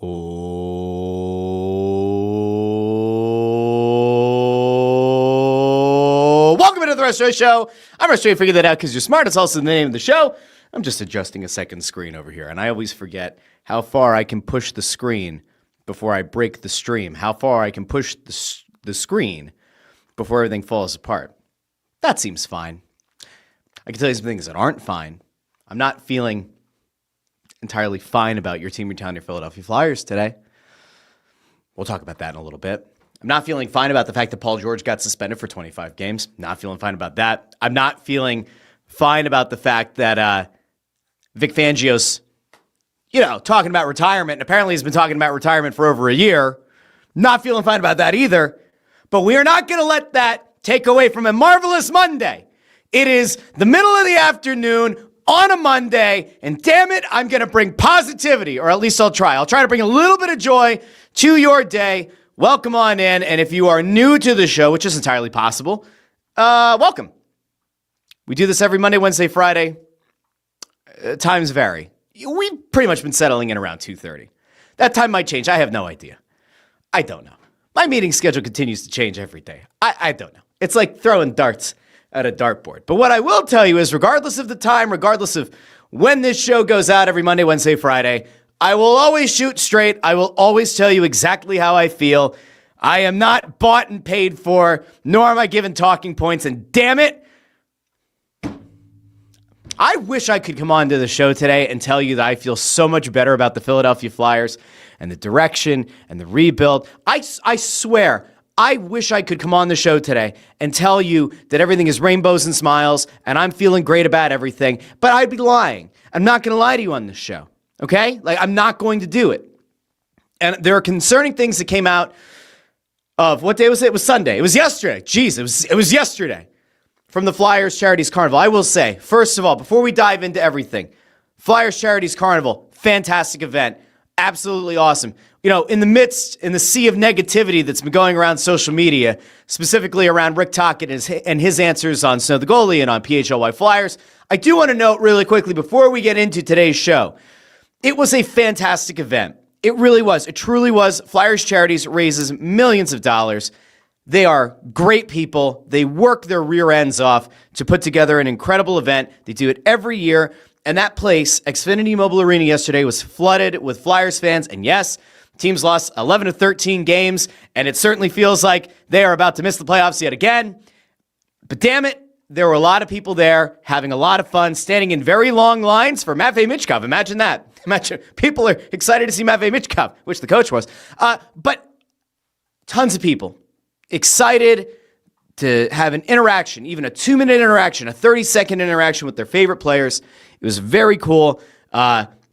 Oh, welcome into the Russ Joy Show. I'm Russ Joy. You figured that out because you're smart. It's also the name of the show. I'm just adjusting a second screen over here, and I always forget how far I can push the screen before I break the stream, how far I can push the screen before everything falls apart. That seems fine. I can tell you some things that aren't fine. I'm not feeling entirely fine about your team, your town, your Philadelphia Flyers today. We'll talk about that in a little bit. I'm not feeling fine about the fact that Paul George got suspended for 25 games. Not feeling fine about that. I'm not feeling fine about the fact that Vic Fangio's, talking about retirement, and apparently he's been talking about retirement for over a year. Not feeling fine about that either. But we are not going to let that take away from a marvelous Monday. It is the middle of the afternoon on a Monday, and damn it, I'm going to bring positivity, or at least I'll try. I'll try to bring a little bit of joy to your day. Welcome on in, and if you are new to the show, which is entirely possible, welcome. We do this every Monday, Wednesday, Friday. Times vary. We've pretty much been settling in around 2:30. That time might change. I have no idea. I don't know. My meeting schedule continues to change every day. I don't know. It's like throwing darts at a dartboard. But what I will tell you is, regardless of the time, regardless of when this show goes out every Monday, Wednesday, Friday, I will always shoot straight. I will always tell you exactly how I feel. I am not bought and paid for, nor am I given talking points. And damn it, I wish I could come on to the show today and tell you that I feel so much better about the Philadelphia Flyers and the direction and the rebuild. I swear, I wish I could come on the show today and tell you that everything is rainbows and smiles and I'm feeling great about everything, but I'd be lying. I'm not going to lie to you on this show, okay? I'm not going to do it. And there are concerning things that came out of, what day was it? It was Sunday. It was yesterday. Jeez, it was yesterday from the Flyers Charities Carnival. I will say, first of all, before we dive into everything, Flyers Charities Carnival, fantastic event. Absolutely awesome. In the sea of negativity that's been going around social media, specifically around Rick Tocchet and his answers on Snow the Goalie and on PHLY Flyers, I do want to note really quickly before we get into today's show, it was a fantastic event. It really was. It truly was. Flyers Charities raises millions of dollars. They are great people. They work their rear ends off to put together an incredible event. They do it every year. And that place, Xfinity Mobile Arena yesterday, was flooded with Flyers fans. And yes, teams lost 11 of 13 games, and it certainly feels like they are about to miss the playoffs yet again. But damn it, there were a lot of people there having a lot of fun, standing in very long lines for Matvei Michkov. Imagine that. Imagine people are excited to see Matvei Michkov, which the coach was. But tons of people excited to have an interaction, even a 2-minute interaction, a 30-second interaction with their favorite players. It was very cool.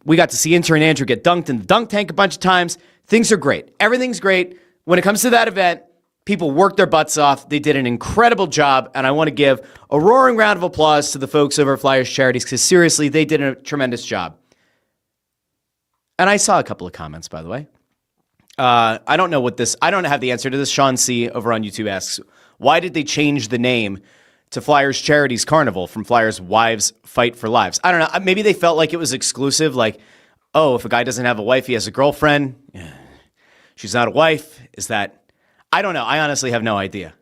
We got to see intern Andrew get dunked in the dunk tank a bunch of times. Things are great. Everything's great. When it comes to that event, people worked their butts off. They did an incredible job, and I want to give a roaring round of applause to the folks over at Flyers Charities because seriously, they did a tremendous job. And I saw a couple of comments, by the way. I don't have the answer to this. Sean C. over on YouTube asks, why did they change the name to Flyers Charities Carnival from Flyers Wives Fight for Lives? I don't know. Maybe they felt like it was exclusive. Like, oh, if a guy doesn't have a wife, he has a girlfriend. She's not a wife. Is that? I don't know. I honestly have no idea.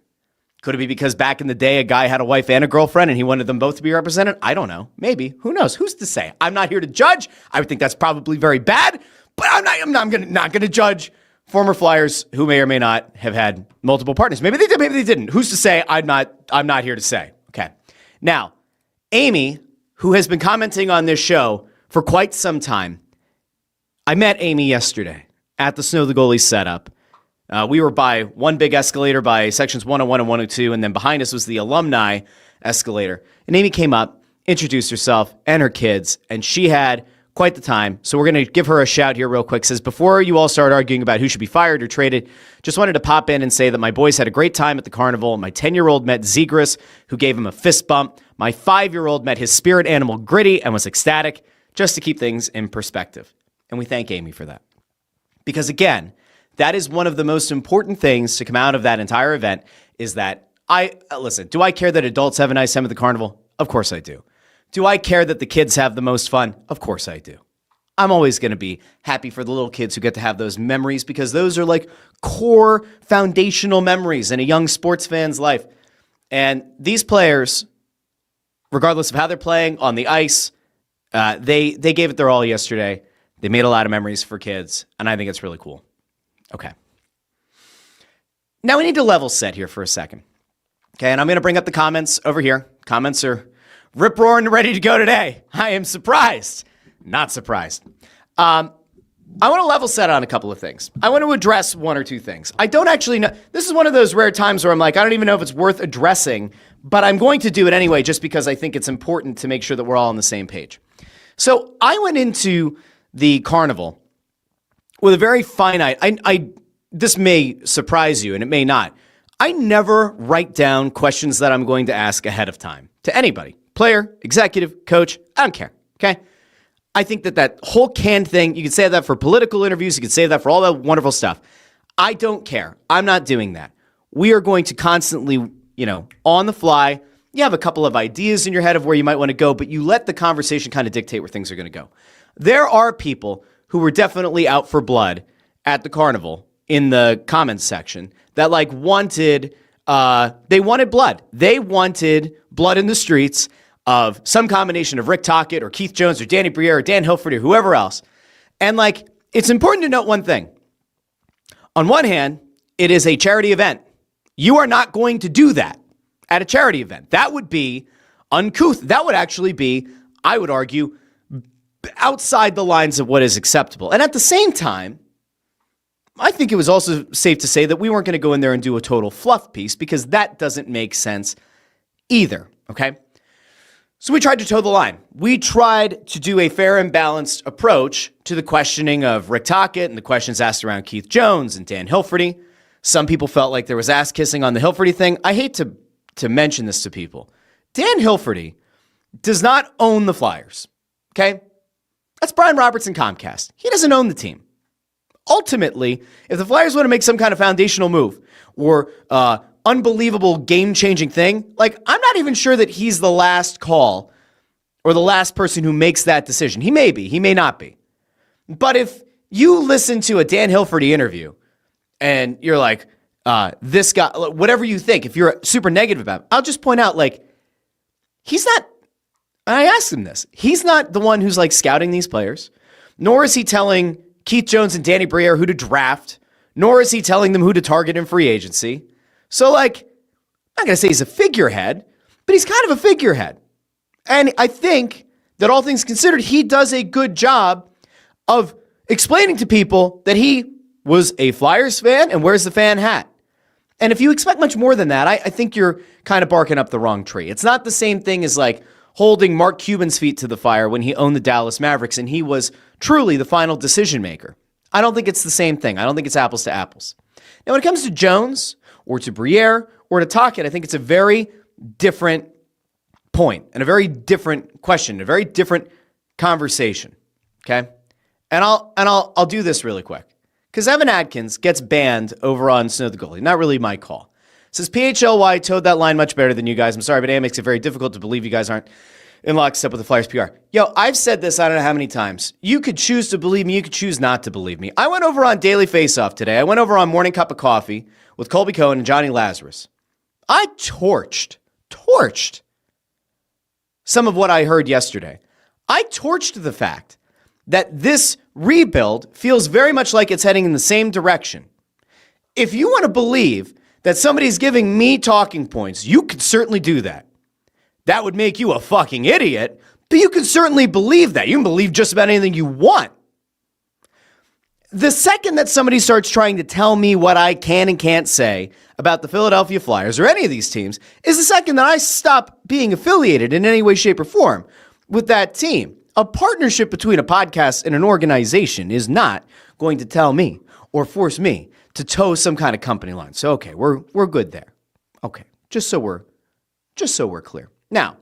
Could it be because back in the day, a guy had a wife and a girlfriend and he wanted them both to be represented? I don't know. Maybe. Who knows? Who's to say? I'm not here to judge. I would think that's probably very bad, but I'm not going to judge former Flyers who may or may not have had multiple partners. Maybe they did, maybe they didn't. Who's to say? I'm not here to say. Okay. Now, Amy, who has been commenting on this show for quite some time, I met Amy yesterday at the Snow the Goalie setup. We were by one big escalator by sections 101 and 102, and then behind us was the alumni escalator. And Amy came up, introduced herself and her kids, and she had quite the time. So we're going to give her a shout here real quick. Says, before you all start arguing about who should be fired or traded, just wanted to pop in and say that my boys had a great time at the carnival. My 10-year-old met Zegras, who gave him a fist bump. My 5-year-old met his spirit animal Gritty and was ecstatic, just to keep things in perspective. And we thank Amy for that. Because again, that is one of the most important things to come out of that entire event is that listen, do I care that adults have a nice time at the carnival? Of course I do. Do I care that the kids have the most fun? Of course I do. I'm always going to be happy for the little kids who get to have those memories because those are like core foundational memories in a young sports fan's life. And these players, regardless of how they're playing on the ice, they gave it their all yesterday. They made a lot of memories for kids, and I think it's really cool. Okay. Now we need to level set here for a second. Okay, and I'm going to bring up the comments over here. Comments are rip-roaring ready to go today. I am surprised. Not surprised. I want to level set on a couple of things. I want to address one or two things. I don't actually know. This is one of those rare times where I'm like, I don't even know if it's worth addressing, but I'm going to do it anyway just because I think it's important to make sure that we're all on the same page. So I went into the carnival with a very finite, this may surprise you and it may not. I never write down questions that I'm going to ask ahead of time to anybody, player, executive, coach, I don't care, okay? I think that whole canned thing, you can say that for political interviews, you can say that for all that wonderful stuff. I don't care. I'm not doing that. We are going to constantly, on the fly, you have a couple of ideas in your head of where you might want to go, but you let the conversation kind of dictate where things are going to go. There are people who were definitely out for blood at the carnival in the comments section that wanted blood. They wanted blood in the streets of some combination of Rick Tocchet or Keith Jones or Danny Briere or Dan Hilford or whoever else. And it's important to note one thing. On one hand, it is a charity event. You are not going to do that at a charity event. That would be uncouth. That would actually be, I would argue, outside the lines of what is acceptable. And at the same time, I think it was also safe to say that we weren't going to go in there and do a total fluff piece because that doesn't make sense either, okay? So we tried to toe the line. We tried to do a fair and balanced approach to the questioning of Rick Tocchet and the questions asked around Keith Jones and Dan Hilferty. Some people felt like there was ass kissing on the Hilferty thing. I hate to mention this to people. Dan Hilferty does not own the Flyers, okay? That's Brian Roberts and Comcast. He doesn't own the team. Ultimately, if the Flyers want to make some kind of foundational move or unbelievable game-changing thing, I'm not even sure that he's the last call or the last person who makes that decision. He may be, he may not be. But if you listen to a Dan Hilferty interview and you're like, this guy, whatever you think, if you're super negative about it, I'll just point out, he's not, I asked him this, he's not the one who's scouting these players, nor is he telling Keith Jones and Danny Briere who to draft, nor is he telling them who to target in free agency. So, I'm not going to say he's a figurehead, but he's kind of a figurehead. And I think that all things considered, he does a good job of explaining to people that he was a Flyers fan and wears the fan hat. And if you expect much more than that, I think you're kind of barking up the wrong tree. It's not the same thing as holding Mark Cuban's feet to the fire when he owned the Dallas Mavericks and he was truly the final decision maker. I don't think it's the same thing. I don't think it's apples to apples. Now, when it comes to Jones or to Briere or to Tocchet, I think it's a very different point and a very different question, a very different conversation. Okay, and I'll do this really quick because Evan Adkins gets banned over on Snow the Goalie. Not really my call. Says PHLY towed that line much better than you guys. I'm sorry, but it makes it very difficult to believe you guys aren't in lockstep with the Flyers PR. Yo, I've said this I don't know how many times. You could choose to believe me. You could choose not to believe me. I went over on Daily Faceoff today. I went over on Morning Cup of Coffee with Colby Cohen and Johnny Lazarus. I torched some of what I heard yesterday. I torched the fact that this rebuild feels very much like it's heading in the same direction. If you want to believe that somebody's giving me talking points, you could certainly do that. That would make you a fucking idiot, but you can certainly believe that. You can believe just about anything you want. The second that somebody starts trying to tell me what I can and can't say about the Philadelphia Flyers or any of these teams is the second that I stop being affiliated in any way, shape, or form with that team. A partnership between a podcast and an organization is not going to tell me or force me to toe some kind of company line. So, okay, we're good there. Okay, just so we're clear. Now,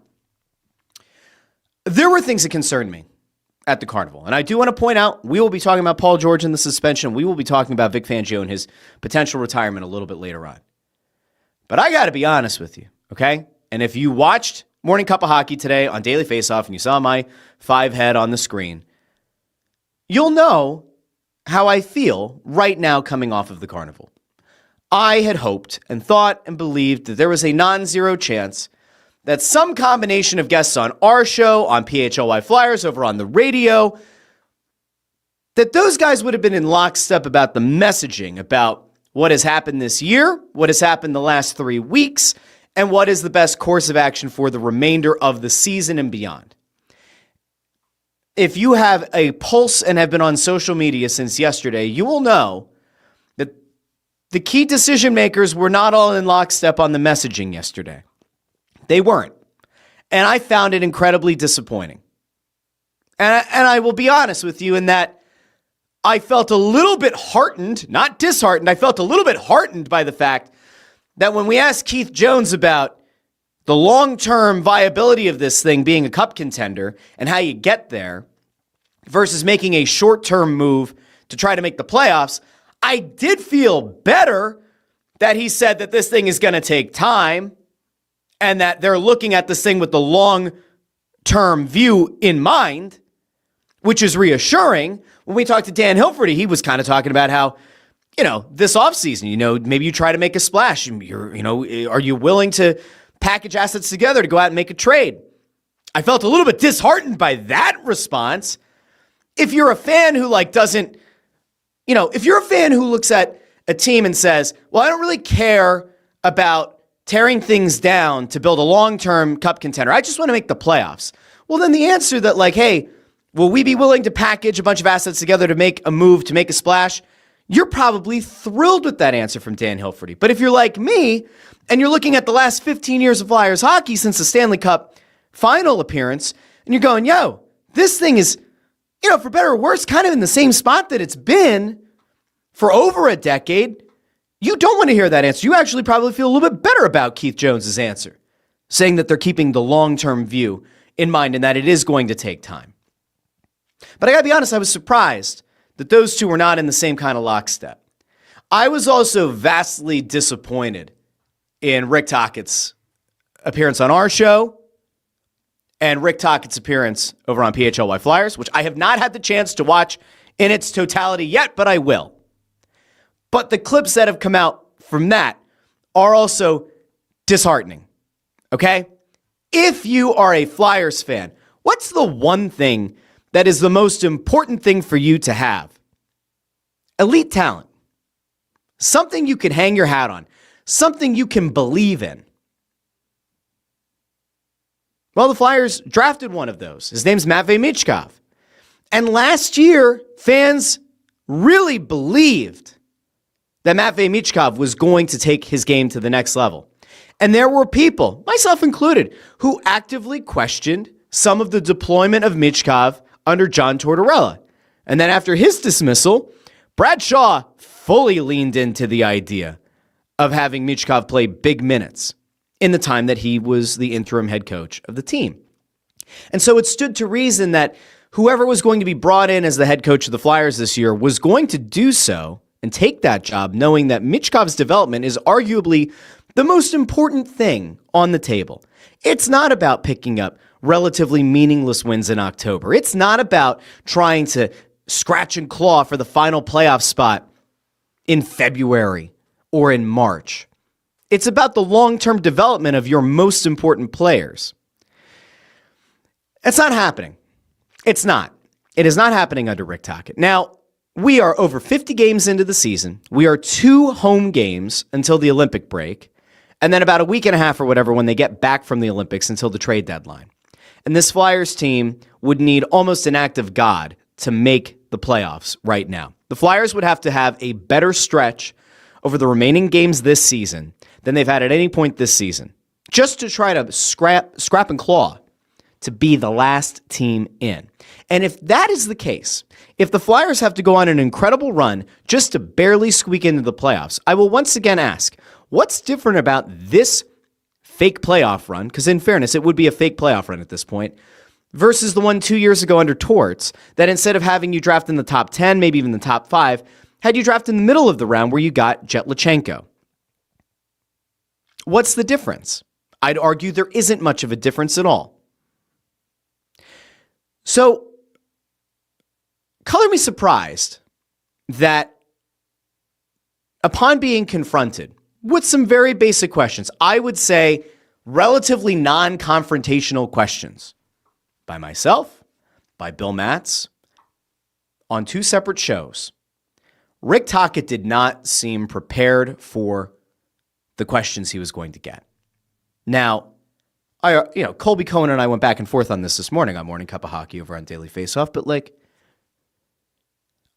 there were things that concerned me at the Carnival. And I do want to point out, we will be talking about Paul George and the suspension. We will be talking about Vic Fangio and his potential retirement a little bit later on. But I got to be honest with you, okay? And if you watched Morning Cup of Hockey today on Daily Faceoff and you saw my 5 head on the screen, you'll know how I feel right now coming off of the Carnival. I had hoped and thought and believed that there was a non-zero chance that some combination of guests on our show, on PHLY Flyers, over on the radio, that those guys would have been in lockstep about the messaging, about what has happened this year, what has happened the last 3 weeks, and what is the best course of action for the remainder of the season and beyond. If you have a pulse and have been on social media since yesterday, you will know that the key decision makers were not all in lockstep on the messaging yesterday. They weren't. And I found it incredibly disappointing. And I will be honest with you in that I felt a little bit heartened, not disheartened. I felt a little bit heartened by the fact that when we asked Keith Jones about the long-term viability of this thing being a cup contender and how you get there versus making a short-term move to try to make the playoffs, I did feel better that he said that this thing is going to take time and that they're looking at this thing with the long-term view in mind, which is reassuring. When we talked to Dan Hilferty, he was kind of talking about how, this offseason, maybe you try to make a splash. Are you willing to package assets together to go out and make a trade? I felt a little bit disheartened by that response. If you're a fan who if you're a fan who looks at a team and says, well, I don't really care about tearing things down to build a long-term cup contender, I just want to make the playoffs. Well, then the answer that hey, will we be willing to package a bunch of assets together to make a move, to make a splash? You're probably thrilled with that answer from Dan Hilferty. But if you're like me and you're looking at the last 15 years of Flyers hockey since the Stanley Cup final appearance, and you're going, this thing is, for better or worse, kind of in the same spot that it's been for over a decade, you don't want to hear that answer. You actually probably feel a little bit better about Keith Jones's answer, saying that they're keeping the long-term view in mind and that it is going to take time. But I got to be honest, I was surprised that those two were not in the same kind of lockstep. I was also vastly disappointed in Rick Tocchet's appearance on our show and Rick Tocchet's appearance over on PHLY Flyers, which I have not had the chance to watch in its totality yet, but I will. But the clips that have come out from that are also disheartening, okay? If you are a Flyers fan, what's the one thing that is the most important thing for you to have? Elite talent. Something you can hang your hat on. Something you can believe in. Well, the Flyers drafted one of those. His name's Matvei Michkov. And last year, fans really believed that Matvei Michkov was going to take his game to the next level. And there were people, myself included, who actively questioned some of the deployment of Michkov under John Tortorella. And then after his dismissal, Brad Shaw fully leaned into the idea of having Michkov play big minutes in the time that he was the interim head coach of the team. And so it stood to reason that whoever was going to be brought in as the head coach of the Flyers this year was going to do so and take that job knowing that Michkov's development is arguably the most important thing on the table. It's not about picking up relatively meaningless wins in October. It's not about trying to scratch and claw for the final playoff spot in February or in March. It's about the long-term development of your most important players. It's not happening. It's not. It is not happening under Rick Tocchet. Now, we are over 50 games into the season. We are 2 home games until the Olympic break, and then about a week and a half or whatever when they get back from the Olympics until the trade deadline. And this Flyers team would need almost an act of God to make the playoffs right now. The Flyers would have to have a better stretch over the remaining games this season than they've had at any point this season, just to try to scrap and claw to be the last team in. And if that is the case, if the Flyers have to go on an incredible run just to barely squeak into the playoffs, I will once again ask, what's different about this fake playoff run, because in fairness, it would be a fake playoff run at this point, versus the one 2 years ago under Torts, that instead of having you draft in the top 10, maybe even the top 5, had you draft in the middle of the round where you got Jetlachenko. What's the difference? I'd argue there isn't much of a difference at all. So, color me surprised that upon being confronted with some very basic questions, I would say relatively non-confrontational questions by myself, by Bill Matz, on 2 separate shows, Rick Tocchet did not seem prepared for the questions he was going to get. Now, Colby Cohen and I went back and forth on this morning on Morning Cup of Hockey over on Daily Faceoff, but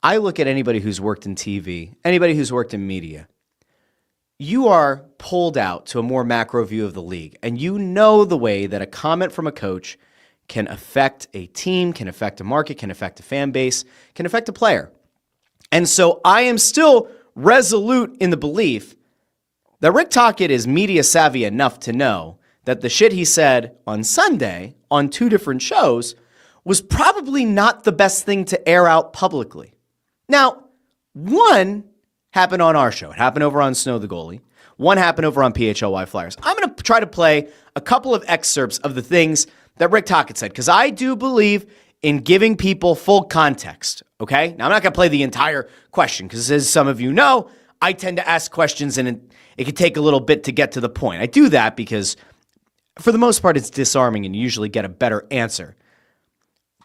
I look at anybody who's worked in TV, anybody who's worked in media, you are pulled out to a more macro view of the league, and you know the way that a comment from a coach can affect a team, can affect a market, can affect a fan base, can affect a player. And so I am still resolute in the belief that Rick Tocchet is media savvy enough to know that the shit he said on Sunday on 2 different shows was probably not the best thing to air out publicly. Now, one happened on our show. It happened over on Snow the Goalie. One happened over on PHLY Flyers. I'm going to try to play a couple of excerpts of the things that Rick Tocchet said, because I do believe in giving people full context, okay? Now, I'm not going to play the entire question, because as some of you know, I tend to ask questions and it can take a little bit to get to the point. I do that because, for the most part, it's disarming and you usually get a better answer.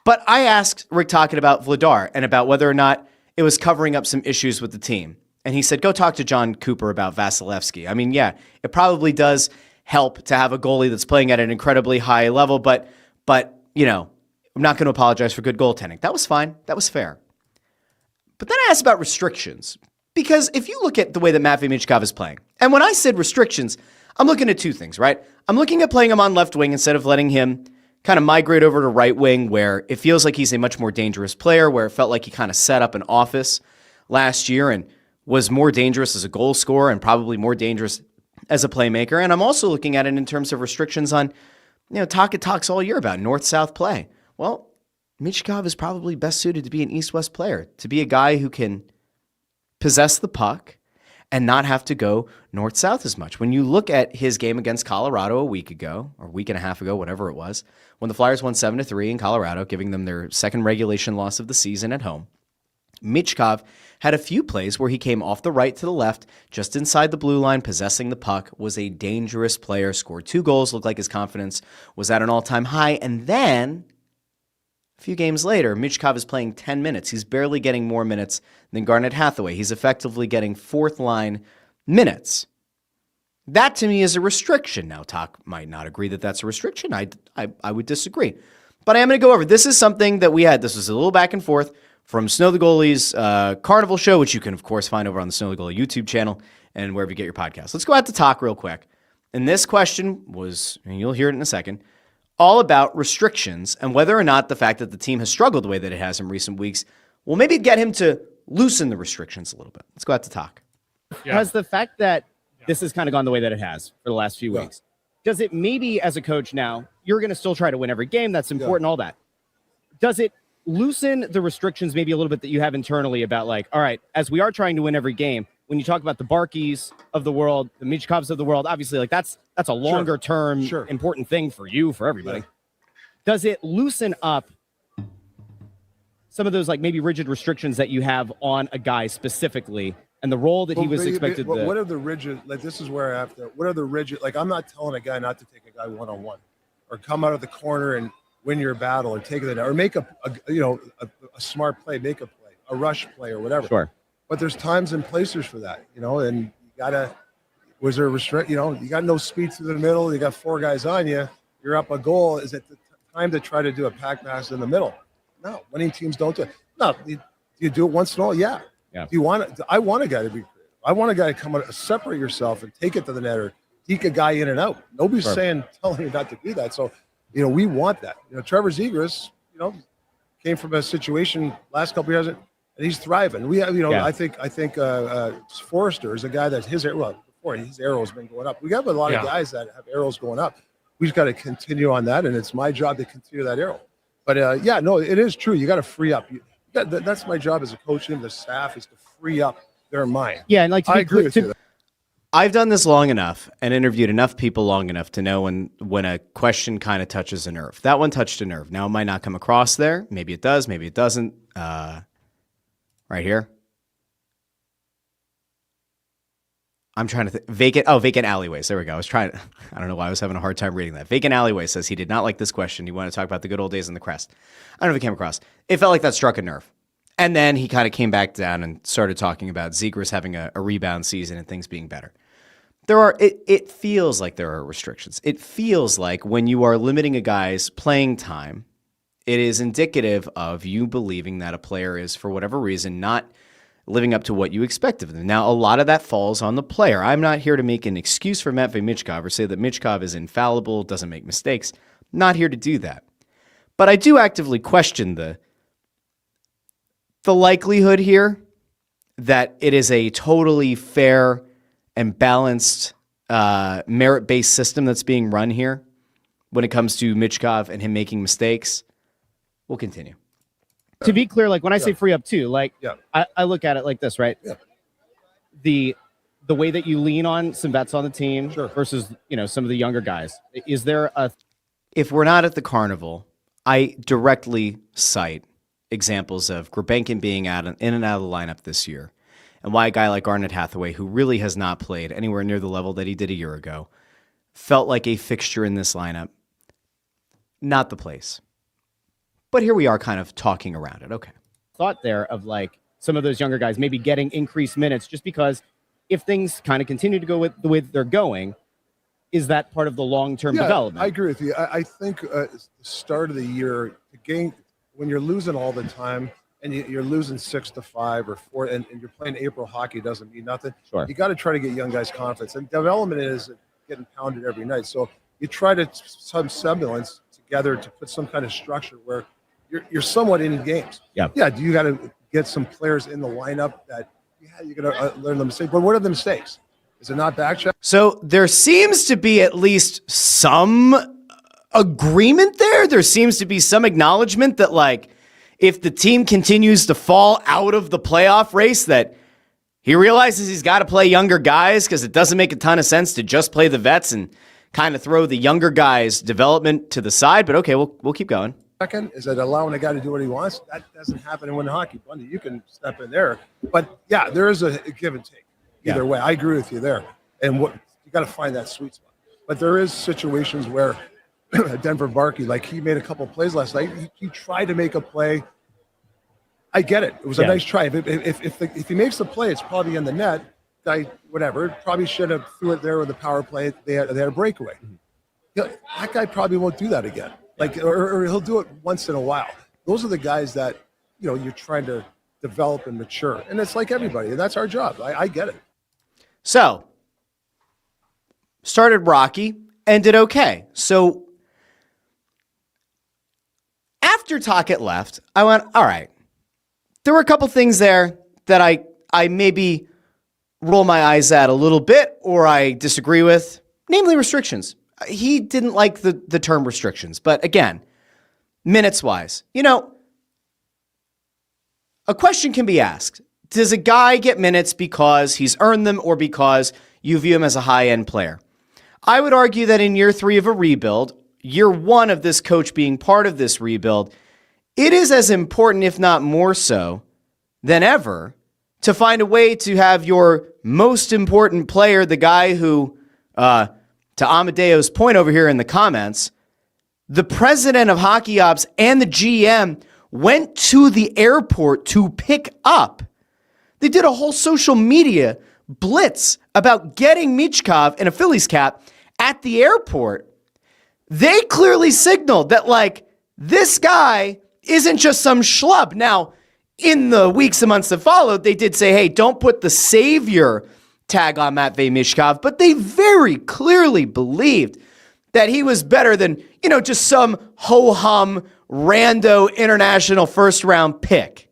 But I asked Rick Tocchet about Vladar and about whether or not it was covering up some issues with the team. And he said, go talk to John Cooper about Vasilevsky. I mean, yeah, it probably does help to have a goalie that's playing at an incredibly high level, but I'm not going to apologize for good goaltending. That was fine. That was fair. But then I asked about restrictions, because if you look at the way that Matvei Michkov is playing, and when I said restrictions, I'm looking at 2 things, right? I'm looking at playing him on left wing instead of letting him kind of migrate over to right wing, where it feels like he's a much more dangerous player, where it felt like he kind of set up an office last year and was more dangerous as a goal scorer and probably more dangerous as a playmaker. And I'm also looking at it in terms of restrictions on, Tocchet talks all year about north-south play. Well, Michkov is probably best suited to be an east-west player, to be a guy who can possess the puck and not have to go north-south as much. When you look at his game against Colorado a week ago, or a week and a half ago, whatever it was, when the Flyers won 7-3 in Colorado, giving them their second regulation loss of the season at home, Michkov had a few plays where he came off the right to the left, just inside the blue line, possessing the puck, was a dangerous player, scored 2 goals, looked like his confidence was at an all-time high, and then a few games later, Michkov is playing 10 minutes. He's barely getting more minutes than Garnet Hathaway. He's effectively getting 4th-line minutes. That, to me, is a restriction. Now, Talk might not agree that that's a restriction. I would disagree. But I am going to go over. This is something that we had. This was a little back and forth from Snow the Goalie's Carnival show, which you can, of course, find over on the Snow the Goalie YouTube channel and wherever you get your podcasts. Let's go out to talk real quick. And this question was, and you'll hear it in a second, all about restrictions and whether or not the fact that the team has struggled the way that it has in recent weeks will maybe get him to loosen the restrictions a little bit. Let's go out to talk. Yeah. Has the fact that this has kind of gone the way that it has for the last few weeks, does it maybe as a coach now, you're going to still try to win every game, that's important, all that. Does it loosen the restrictions maybe a little bit that you have internally about all right, as we are trying to win every game, when you talk about the Barkeys of the world, the Michkovs of the world, obviously that's a longer term important thing for you, for everybody. Yeah. Does it loosen up some of those maybe rigid restrictions that you have on a guy specifically and the role that he was expected to? What are the rigid, this is where I have to, what are the rigid, I'm not telling a guy not to take a guy one-on-one or come out of the corner and win your battle or take it, or make a smart play, make a play, a rush play or whatever. Sure. But there's times and places for that, and you gotta, was there a restrict, you got no speed through the middle, you got 4 guys on you, you're up a goal. Is it the time to try to do a pack pass in the middle? No, winning teams don't do it. No, you do it once in a while, yeah. Do you want it? I want a guy to be creative. I want a guy to come out, separate yourself and take it to the net or deke a guy in and out. Nobody's telling you not to do that. So, we want that. Trevor Zegras, came from a situation last couple of years, and he's thriving. We have, I think Forrester is a guy that his arrow's been going up. We have a lot of guys that have arrows going up. We just got to continue on that, and it's my job to continue that arrow. But it is true. You got to free up. That's my job as a coach and the staff is to free up their mind. Yeah, and I agree with you. I've done this long enough and interviewed enough people long enough to know when a question kind of touches a nerve. That one touched a nerve. Now, it might not come across there. Maybe it does. Maybe it doesn't. right here. I'm trying to think. Vacant alleyways. There we go. I don't know why I was having a hard time reading that. Vacant alleyway says he did not like this question. He wanted to talk about the good old days in the Crest. I don't know if it came across. It felt like that struck a nerve. And then he kind of came back down and started talking about Zegras having a rebound season and things being better. It feels like there are restrictions. It feels like when you are limiting a guy's playing time, it is indicative of you believing that a player is, for whatever reason, not living up to what you expect of them. Now, a lot of that falls on the player. I'm not here to make an excuse for Matvei Michkov or say that Michkov is infallible, doesn't make mistakes. Not here to do that. But I do actively question the likelihood here that it is a totally fair and balanced merit-based system that's being run here when it comes to Michkov and him making mistakes. We'll continue. To be clear, like when I say free up too, like I look at it like this, right? Yeah. The way that you lean on some vets on the team versus, some of the younger guys. Is there if we're not at the carnival, I directly cite examples of Grebenkin being in and out of the lineup this year, and why a guy like Garnet Hathaway, who really has not played anywhere near the level that he did a year ago, felt like a fixture in this lineup. Not the place. But here we are kind of talking around it. Okay. thought there of like some of those younger guys maybe getting increased minutes just because if things kind of continue to go with the way that they're going, is that part of the long-term development? I agree with you. I think the start of the year, the game, when you're losing all the time and you're losing 6-5 or 4, and you're playing April hockey doesn't mean nothing. Sure. You got to try to get young guys confidence. And development is getting pounded every night. So you try to some semblance together to put some kind of structure where you're somewhat in games. Yeah. Yeah. Do you got to get some players in the lineup that you're going to learn the mistakes? But what are the mistakes? Is it not back check? So there seems to be at least some agreement there. There seems to be some acknowledgement that, like, if the team continues to fall out of the playoff race, that he realizes he's got to play younger guys because it doesn't make a ton of sense to just play the vets and kind of throw the younger guys' development to the side. But okay, we'll keep going. Second, is that allowing a guy to do what he wants? That doesn't happen in winter hockey. Bundy, you can step in there. But, yeah, there is a give and take. Either way, I agree with you there. And what you got to find that sweet spot. But there is situations where Denver Barkey, like he made a couple of plays last night. He tried to make a play. I get it. It was a nice try. If he makes the play, it's probably in the net. Guy, whatever, probably should have threw it there with the power play. They had a breakaway. That guy probably won't do that again. Like, or he'll do it once in a while. Those are the guys that you're trying to develop and mature, and it's like everybody, and that's our job. I get it. So, started rocky, ended okay. So, after Tocchet left, I went, all right. There were a couple things there that I maybe roll my eyes at a little bit or I disagree with, namely restrictions. He didn't like the term restrictions, but again, minutes-wise, a question can be asked. Does a guy get minutes because he's earned them or because you view him as a high-end player? I would argue that in year 3 of a rebuild, year 1 of this coach being part of this rebuild, it is as important, if not more so, than ever to find a way to have your most important player, the guy who, to Amadeo's point over here in the comments, the president of hockey ops and the GM went to the airport to pick up. They did a whole social media blitz about getting Michkov in a Phillies cap at the airport. They clearly signaled that, like, this guy isn't just some schlub. Now, in the weeks and months that followed, they did say, hey, don't put the savior tag on Matvei Michkov, but they very clearly believed that he was better than, just some ho-hum rando international first-round pick.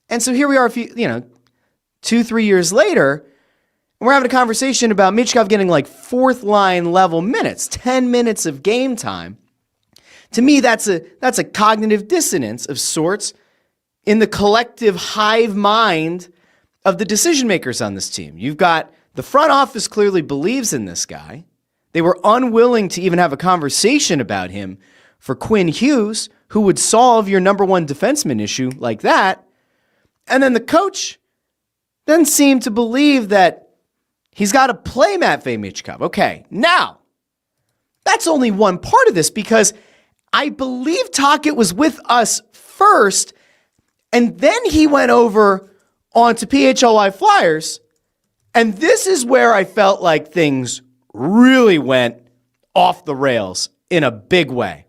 And so here we are, 2-3 years later, and we're having a conversation about Michkov getting like fourth-line level minutes, 10 minutes of game time. To me, that's a cognitive dissonance of sorts in the collective hive mind of the decision makers on this team. You've got the front office clearly believes in this guy. They were unwilling to even have a conversation about him for Quinn Hughes, who would solve your number one defenseman issue like that. And then the coach then seemed to believe that he's got to play Matvei Michkov. Okay, now, that's only one part of this because I believe Tocchet was with us first, and then he went over onto PHLY Flyers, and this is where I felt like things really went off the rails in a big way.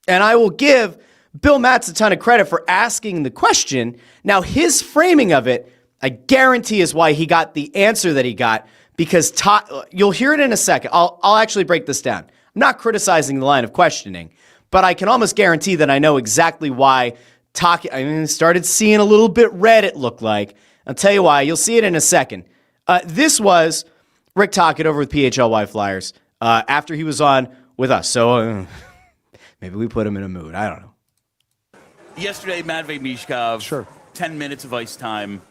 And I will give Bill Matz a ton of credit for asking the question. Now, his framing of it, I guarantee, is why he got the answer that he got, because you'll hear it in a second. I'll actually break this down. I'm not criticizing the line of questioning, but I can almost guarantee that I know exactly why Tocchet started seeing a little bit red, it looked like. I'll tell you why. You'll see it in a second. This was Rick Tocchet over with PHLY Flyers after he was on with us. So maybe we put him in a mood. I don't know. Yesterday, Matvei Michkov, Sure. 10 minutes of ice time.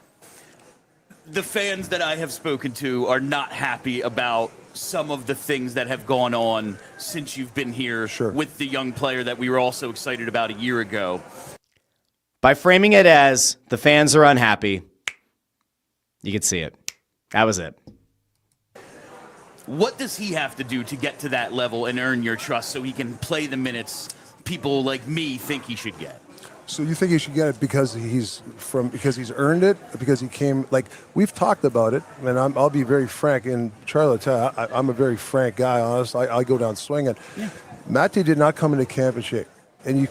The fans that I have spoken to are not happy about some of the things that have gone on since you've been here Sure. with the young player that we were all so excited about a year ago. By framing it as the fans are unhappy, you could see it. That was it. What does he have to do to get to that level and earn your trust so he can play the minutes people like me think he should get? So you think he should get it because he's earned it, because he came, like, we've talked about it, and I'll be very frank, and Charlie, I'm a very frank guy, honest. I go down swinging. Yeah. Matty did not come into camp in shape. And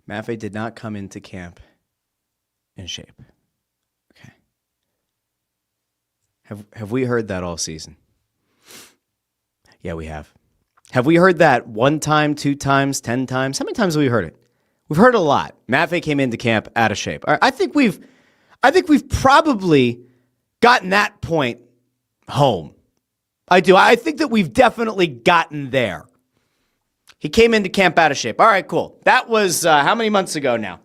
Matvei did not come into camp in shape. Okay. Have we heard that all season? Yeah, we have. Have we heard that 1 time, 2 times, 10 times? How many times have we heard it? We've heard a lot. Matvei came into camp out of shape. I think we've probably gotten that point home. I do. I think that we've definitely gotten there. He came into camp out of shape. All right, cool. That was how many months ago now?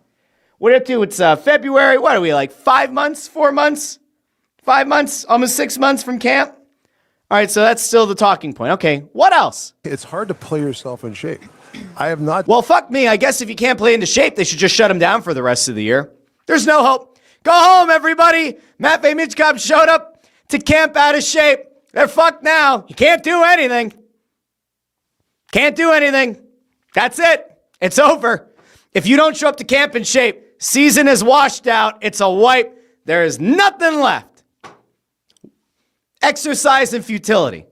What did it do? It's February. What are we, like 5 months, 4 months, 5 months, almost 6 months from camp? All right, so that's still the talking point. Okay, what else? it's hard to play yourself in shape. I have not. Well, fuck me. I guess if you can't play into shape, they should just shut him down for the rest of the year. There's no hope. Go home, everybody. Matvei Michkov showed up to camp out of shape. They're fucked now. He can't do anything. Can't do anything. That's it. It's over. If you don't show up to camp in shape, season is washed out. It's a wipe. There is nothing left. Exercise and futility.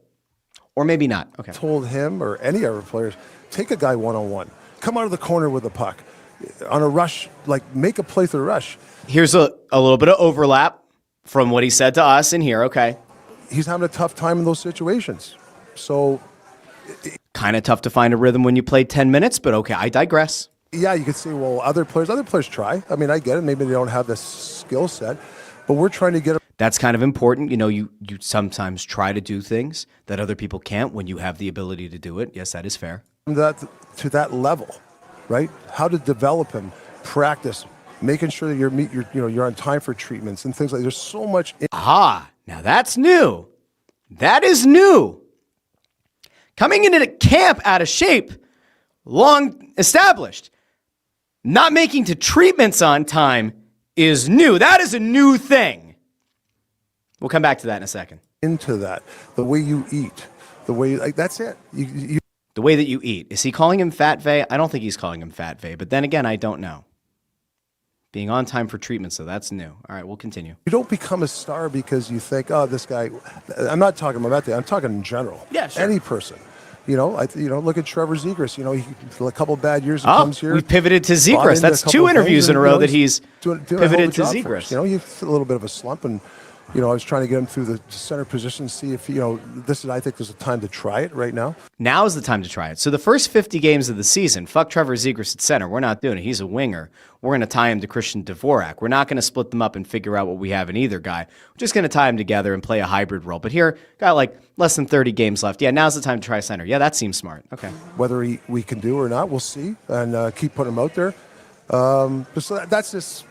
Or maybe not. Okay. Told him or any other players, take a guy one-on-one. Come out of the corner with a puck. On a rush, like, make a play through the rush. Here's a little bit of overlap from what he said to us in here. Okay. He's having a tough time in those situations. So, Kind of tough to find a rhythm when you play 10 minutes, but okay, I digress. yeah, you could say, well, other players try. I mean, I get it. Maybe they don't have the skill set, but we're trying to get That's kind of important. You know, you sometimes try to do things that other people can't when you have the ability to do it. Yes, that is fair. that to that level, right? How to develop him, practice, making sure that you're on time for treatments and things like. There's so much. Aha, now that's new. That is new. Coming into camp out of shape, long established. Not making to treatments on time is new. That is a new thing. We'll come back to that in a second. Into that, the way you eat, the way, like, that's it. You The way that you eat. Is he calling him Fat Vey? I don't think he's calling him Fat Vey, but then again, I don't know. Being on time for treatment, so that's new. All right, we'll continue. You don't become a star because you think, oh, this guy. I'm not talking about that. I'm talking in general. Yeah, sure. Any person. Look at Trevor Zegras. He a couple bad years he comes here. We pivoted to bought Zegras. into That's a couple 2 of interviews things, in a and, row that he's doing a hell of a pivoted to job for Zegras. us. He's a little bit of a slump, and I was trying to get him through the center position, see if I think there's a time to try it right now. Now is the time to try it. So the first 50 games of the season, fuck Trevor Zegras at center. We're not doing it. He's a winger. We're going to tie him to Christian Dvorak. We're not going to split them up and figure out what we have in either guy. We're just going to tie them together and play a hybrid role. But here, got like less than 30 games left. Yeah, now's the time to try center. Yeah, that seems smart. Okay. Whether we can do or not, we'll see, and keep putting him out there. But so that's just.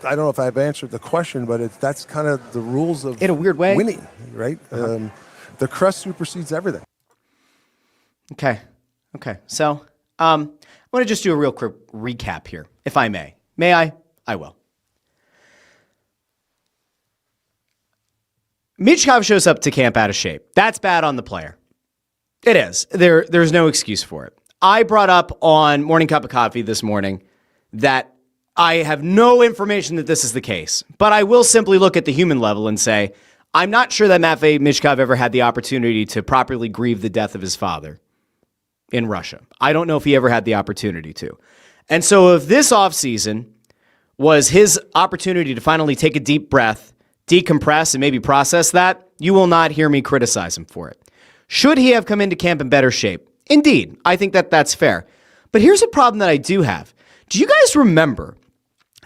I don't know if I've answered the question, but that's kind of the rules of in a weird way winning, right? The crest supersedes everything. Okay. So I want to just do a real quick recap here, if I may. May I? I will. Michkov shows up to camp out of shape. That's bad on the player. It is. There's no excuse for it. I brought up on Morning Cup of Coffee this morning that I have no information that this is the case, but I will simply look at the human level and say, I'm not sure that Matvei Michkov ever had the opportunity to properly grieve the death of his father in Russia. I don't know if he ever had the opportunity to. And so if this offseason was his opportunity to finally take a deep breath, decompress, and maybe process that, you will not hear me criticize him for it. Should he have come into camp in better shape? Indeed, I think that that's fair. But here's a problem that I do have. Do you guys remember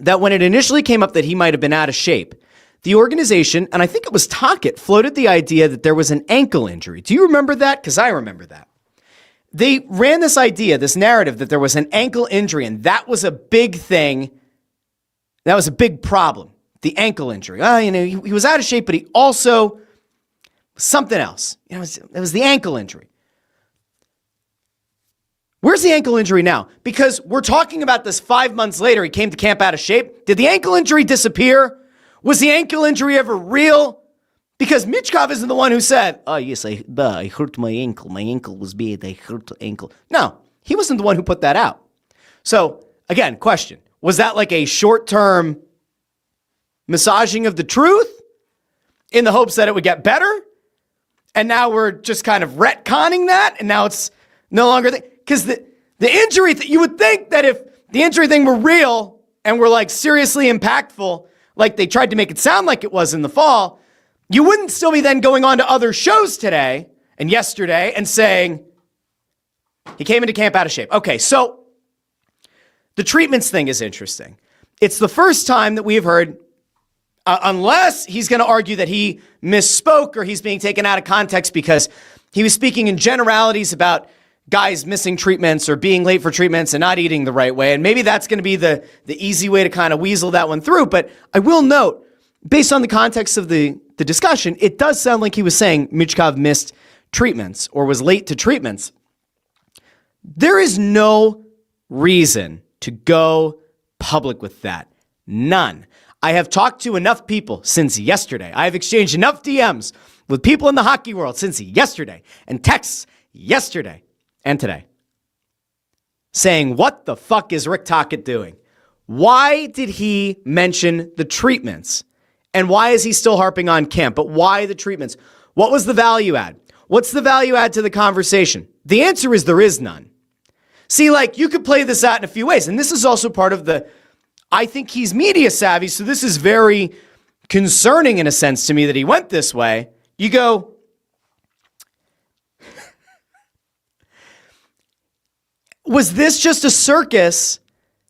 that when it initially came up that he might have been out of shape, the organization, and I think it was Tocchet, floated the idea that there was an ankle injury. Do you remember that? Because I remember that. They ran this idea, this narrative that there was an ankle injury, and that was a big thing. That was a big problem, the ankle injury. He was out of shape, but he also something else. It was the ankle injury. Where's the ankle injury now? Because we're talking about this 5 months later. He came to camp out of shape. Did the ankle injury disappear? Was the ankle injury ever real? Because Michkov isn't the one who said, oh, yes, I hurt my ankle. My ankle was bad. I hurt the ankle. No, he wasn't the one who put that out. So, again, question. Was that like a short-term massaging of the truth in the hopes that it would get better? And now we're just kind of retconning that, and now it's no longer... Because the injury, you would think that if the injury thing were real and were like seriously impactful, like they tried to make it sound like it was in the fall, you wouldn't still be then going on to other shows today and yesterday and saying, he came into camp out of shape. Okay, so the treatments thing is interesting. It's the first time that we have heard, unless he's going to argue that he misspoke or he's being taken out of context because he was speaking in generalities about guys missing treatments or being late for treatments and not eating the right way. And maybe that's going to be the easy way to kind of weasel that one through. But I will note, based on the context of the discussion, it does sound like he was saying Michkov missed treatments or was late to treatments. There is no reason to go public with that. None. I have talked to enough people since yesterday. I have exchanged enough DMs with people in the hockey world since yesterday and texts yesterday and today saying, what the fuck is Rick Tocchet doing? Why did he mention the treatments? And why is he still harping on camp? But why the treatments? What was the value add? What's the value add to the conversation? The answer is there is none. See, like, you could play this out in a few ways. And this is also part of I think he's media savvy, so this is very concerning in a sense to me that he went this way. You go, was this just a circus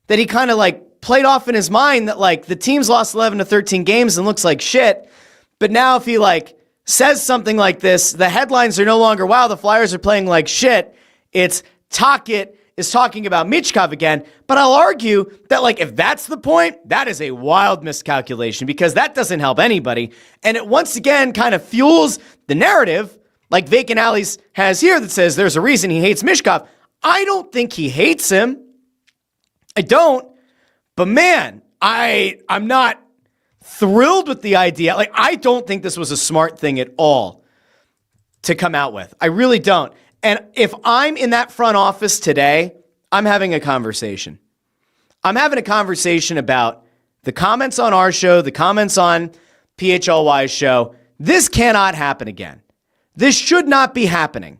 that he kind of like played off in his mind that like the team's lost 11 to 13 games and looks like shit, but now if he like says something like this, the headlines are no longer, wow, the Flyers are playing like shit. It's Tocchet is talking about Michkov again. But I'll argue that like if that's the point, that is a wild miscalculation because that doesn't help anybody. And it once again kind of fuels the narrative like Vacant Alleys has here that says there's a reason he hates Michkov. I don't think he hates him. I don't. But man, I'm not thrilled with the idea. Like, I don't think this was a smart thing at all to come out with. I really don't. And if I'm in that front office today, I'm having a conversation. I'm having a conversation about the comments on our show, the comments on PHLY's show. This cannot happen again. This should not be happening.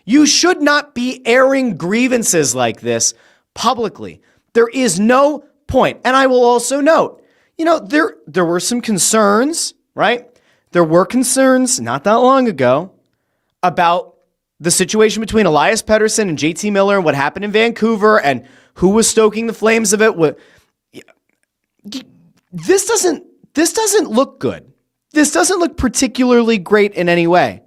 You should not be airing grievances like this publicly. There is no point. And I will also note, there were some concerns, right? There were concerns not that long ago about the situation between Elias Pettersson and JT Miller and what happened in Vancouver and who was stoking the flames of it. This doesn't look good. This doesn't look particularly great in any way.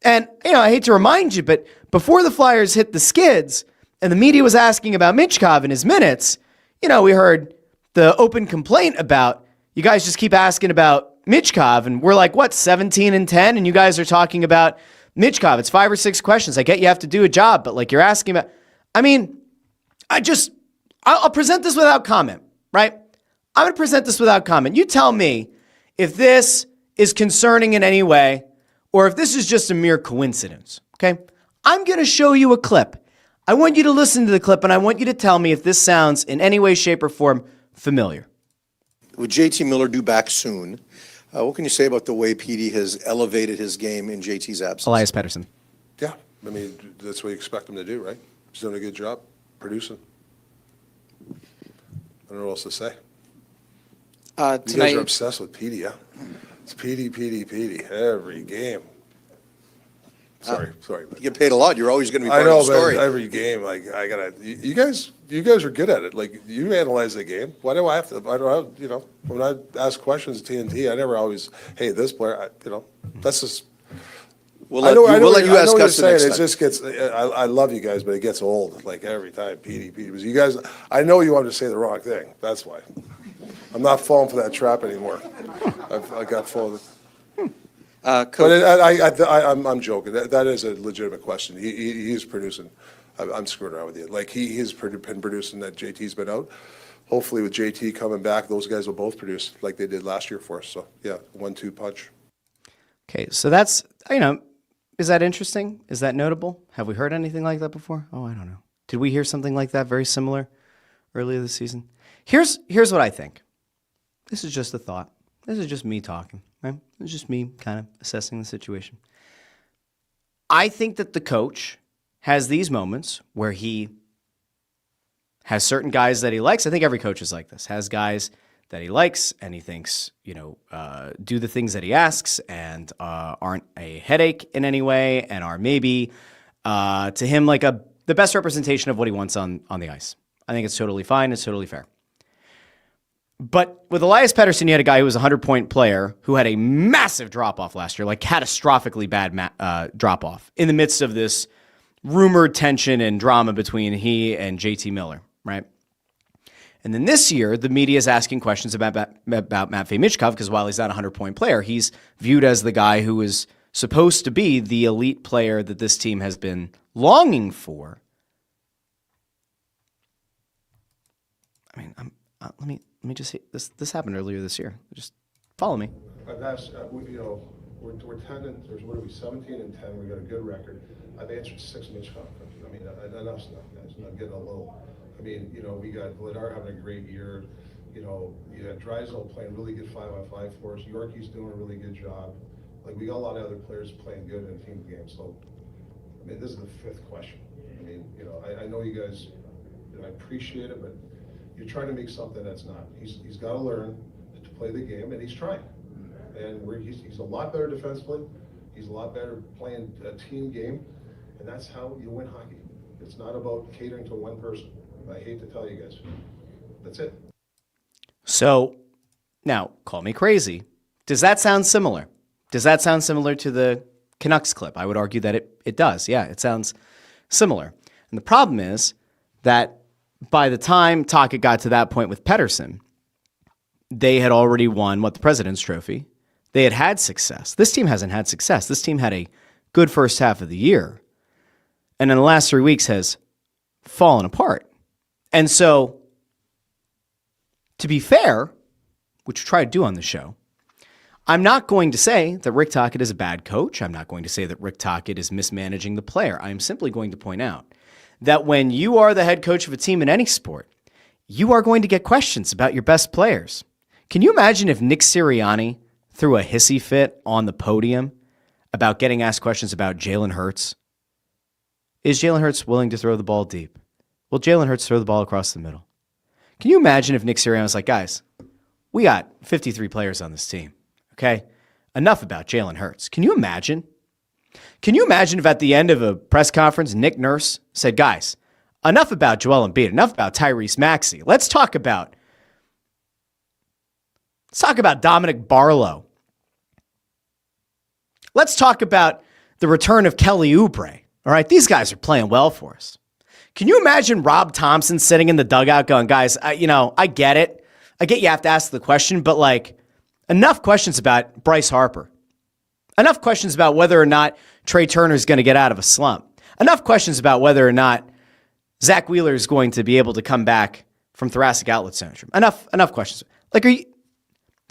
And, I hate to remind you, but before the Flyers hit the skids and the media was asking about Michkov and his minutes, we heard the open complaint about, you guys just keep asking about Michkov. And we're like, 17 and 10? And you guys are talking about Michkov. It's 5 or 6 questions. I get you have to do a job, but like you're asking about, I'll present this without comment, right? I'm going to present this without comment. You tell me if this is concerning in any way, or if this is just a mere coincidence, okay? I'm going to show you a clip. I want you to listen to the clip, and I want you to tell me if this sounds in any way, shape, or form familiar. With JT Miller due back soon, what can you say about the way PD has elevated his game in JT's absence? Elias Pettersson. Yeah, I mean, that's what you expect him to do, right? He's doing a good job producing. I don't know what else to say. You guys are obsessed with PD, yeah? It's PD every game. Sorry. You get paid a lot. You're always going to be part I know, of the story. but every game, like you guys are good at it. Like you analyze the game. Why do I have to? When I ask questions at TNT, I never always, hey, this player, that's just. We'll let you ask us the next time. It just gets. I love you guys, but it gets old. Like every time, PD. Because you guys, I know you want to say the wrong thing. That's why. I'm not falling for that trap anymore. I got full of it. But I'm joking. That is a legitimate question. He's producing. I'm screwing around with you. Like he's been producing that JT's been out. Hopefully with JT coming back, those guys will both produce like they did last year for us. So yeah, 1-2 punch. Okay, so that's, is that interesting? Is that notable? Have we heard anything like that before? Oh, I don't know. Did we hear something like that very similar earlier this season? Here's what I think. This is just a thought. This is just me talking, right? It's just me kind of assessing the situation. I think that the coach has these moments where he has certain guys that he likes. I think every coach is like this. Has guys that he likes and he thinks, do the things that he asks and aren't a headache in any way and are maybe to him like the best representation of what he wants on the ice. I think it's totally fine. It's totally fair. But with Elias Pettersson, you had a guy who was a 100-point player who had a massive drop-off last year, like catastrophically bad drop-off in the midst of this rumored tension and drama between he and JT Miller, right? And then this year, the media is asking questions about Matvei Michkov because while he's not a 100-point player, he's viewed as the guy who is supposed to be the elite player that this team has been longing for. I mean, let me just say this happened earlier this year. Just follow me. I've asked, we're 10 and what are we, 17 and 10. We got a good record. I've answered 6 Michkov questions. I mean, enough's enough, guys. I'm not getting a little. I mean, we got Vladar having a great year. You had Drysdale playing really good 5-on-5 for us. Yorkie's doing a really good job. Like we got a lot of other players playing good in team games. So, I mean, this is the 5th question. I mean, I know you guys. I appreciate it, but you're trying to make something that's not. He's got to learn to play the game, and he's trying. And he's a lot better defensively. He's a lot better playing a team game, and that's how you win hockey. It's not about catering to one person. I hate to tell you guys. That's it. So, now, call me crazy. Does that sound similar? Does that sound similar to the Canucks clip? I would argue that it does. Yeah, it sounds similar. And the problem is that by the time Tocchet got to that point with Pettersson, they had already won, the President's Trophy. They had success. This team hasn't had success. This team had a good first half of the year. And in the last 3 weeks has fallen apart. And so, to be fair, which we try to do on the show, I'm not going to say that Rick Tocchet is a bad coach. I'm not going to say that Rick Tocchet is mismanaging the player. I'm simply going to point out that when you are the head coach of a team in any sport, you are going to get questions about your best players. Can you imagine if Nick Sirianni threw a hissy fit on the podium about getting asked questions about Jalen Hurts? Is Jalen Hurts willing to throw the ball deep? Will Jalen Hurts throw the ball across the middle? Can you imagine if Nick Sirianni was like, guys, we got 53 players on this team, okay? Enough about Jalen Hurts. Can you imagine? Can you imagine if at the end of a press conference, Nick Nurse said, guys, enough about Joel Embiid, enough about Tyrese Maxey. Let's talk about Dominic Barlow. Let's talk about the return of Kelly Oubre. All right, these guys are playing well for us. Can you imagine Rob Thompson sitting in the dugout going, guys, I get it. I get you have to ask the question, but enough questions about Bryce Harper. Enough questions about whether or not Trey Turner is going to get out of a slump. Enough questions about whether or not Zach Wheeler is going to be able to come back from thoracic outlet syndrome. Enough questions.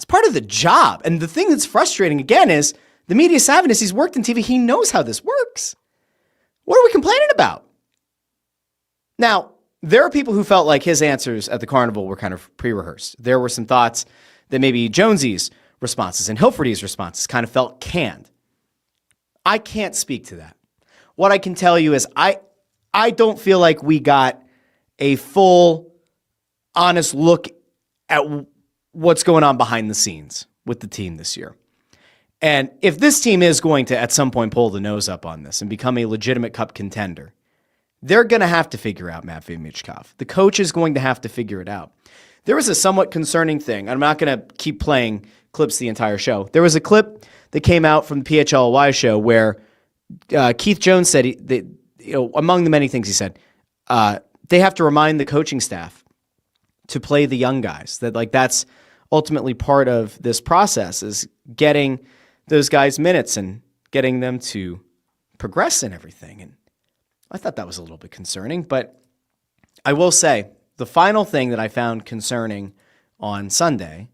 It's part of the job. And the thing that's frustrating, again, is the media savviness. He's worked in TV. He knows how this works. What are we complaining about? Now, there are people who felt like his answers at the Carnival were kind of pre-rehearsed. There were some thoughts that maybe Jonesy's responses and Hilferty's responses kind of felt canned. I can't speak to that. What I can tell you is I don't feel like we got a full, honest look at what's going on behind the scenes with the team this year. And if this team is going to, at some point, pull the nose up on this and become a legitimate cup contender, they're going to have to figure out Matvei Michkov. The coach is going to have to figure it out. There was a somewhat concerning thing. I'm not going to keep playing clips the entire show. There was a clip that came out from the PHLY show where Keith Jones said, among the many things he said, they have to remind the coaching staff to play the young guys. That's ultimately part of this process, is getting those guys minutes and getting them to progress in everything. And I thought that was a little bit concerning, but I will say the final thing that I found concerning on Sunday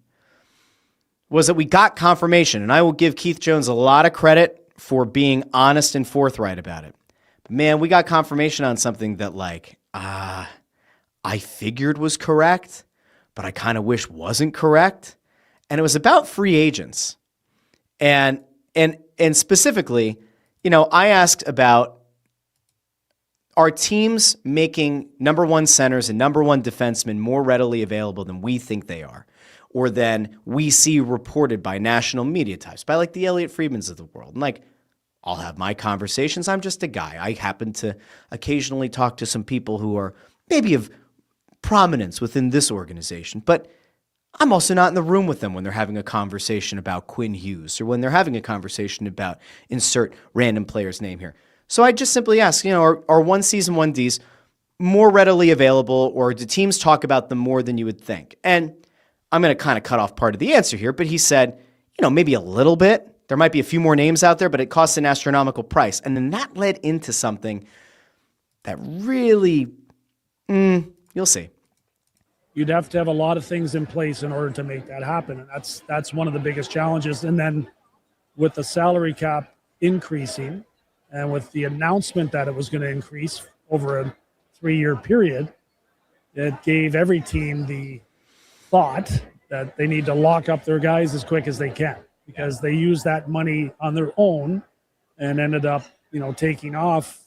was that we got confirmation, and I will give Keith Jones a lot of credit for being honest and forthright about it. But man, we got confirmation on something that I figured was correct, but I kind of wish wasn't correct. And it was about free agents. And specifically, I asked about, are teams making number one centers and number one defensemen more readily available than we think they are, or than we see reported by national media types, by the Elliot Friedmans of the world? And I'll have my conversations. I'm just a guy. I happen to occasionally talk to some people who are maybe of prominence within this organization, but I'm also not in the room with them when they're having a conversation about Quinn Hughes or when they're having a conversation about insert random player's name here. So I just simply ask, are one season 1Ds more readily available, or do teams talk about them more than you would think? And I'm going to kind of cut off part of the answer here, but he said, maybe a little bit. There might be a few more names out there, but it costs an astronomical price. And then that led into something that really, you'll see. You'd have to have a lot of things in place in order to make that happen. And that's one of the biggest challenges. And then with the salary cap increasing, and with the announcement that it was going to increase over a 3-year period, it gave every team the thought that they need to lock up their guys as quick as they can, because they used that money on their own and ended up, taking off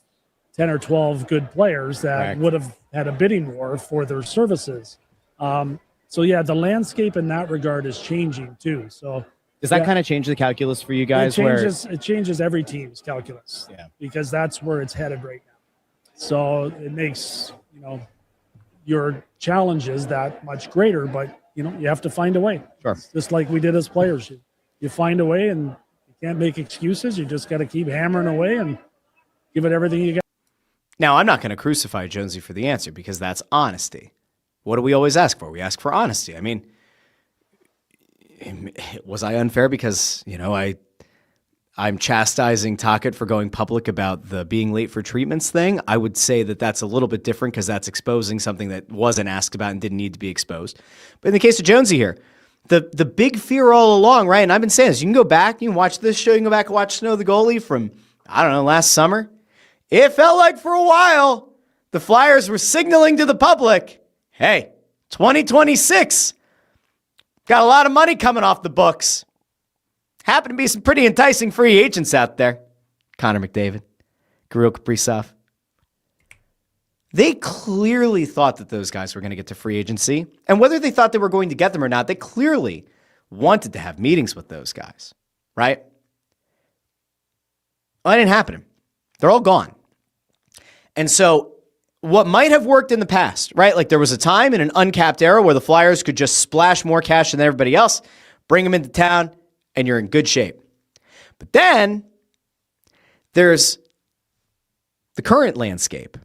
10 or 12 good players that would have had a bidding war for their services. So yeah, the landscape in that regard is changing too. So does that kind of change the calculus for you guys? It changes every team's calculus, because that's where it's headed right now. So it makes, your challenges that much greater, but you have to find a way. Sure. Just like we did as players. You find a way, and you can't make excuses. You just got to keep hammering away and give it everything you got. Now, I'm not going to crucify Jonesy for the answer, because that's honesty. What do we always ask for? We ask for honesty. I mean, was I unfair because, I'm chastising Tocchet for going public about the being late for treatments thing? I would say that that's a little bit different, because that's exposing something that wasn't asked about and didn't need to be exposed. But in the case of Jonesy here, the big fear all along, right? And I've been saying this, you can go back, you can watch this show, you can go back and watch Snow the Goalie from, last summer. It felt like for a while the Flyers were signaling to the public, hey, 2026, got a lot of money coming off the books. Happen to be some pretty enticing free agents out there. Connor McDavid, Kirill Kaprizov. They clearly thought that those guys were going to get to free agency. And whether they thought they were going to get them or not, they clearly wanted to have meetings with those guys, right? Well, that didn't happen. They're all gone. And so what might have worked in the past, right? There was a time in an uncapped era where the Flyers could just splash more cash than everybody else, bring them into town, and you're in good shape. But then there's the current landscape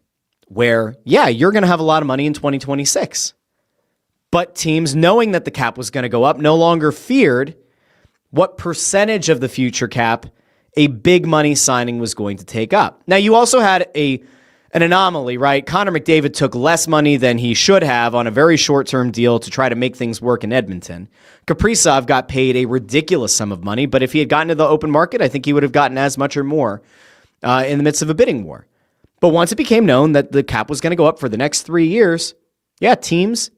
where, you're going to have a lot of money in 2026. But teams, knowing that the cap was going to go up, no longer feared what percentage of the future cap a big money signing was going to take up. Now, you also had an anomaly, right? Connor McDavid took less money than he should have on a very short-term deal to try to make things work in Edmonton. Kaprizov got paid a ridiculous sum of money, but if he had gotten to the open market, I think he would have gotten as much or more in the midst of a bidding war. But once it became known that the cap was going to go up for the next 3 years, yeah, teams,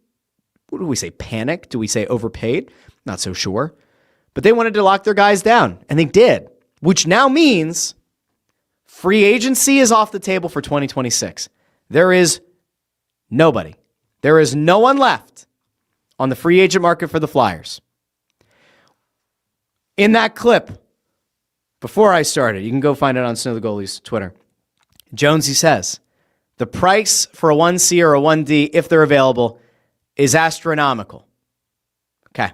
what do we say, panic? Do we say overpaid? Not so sure. But they wanted to lock their guys down, and they did, which now means free agency is off the table for 2026. There is nobody. There is no one left on the free agent market for the Flyers. In that clip, before I started, you can go find it on Snow the Goalie's Twitter. Jonesy says, the price for a 1C or a 1D, if they're available, is astronomical. Okay.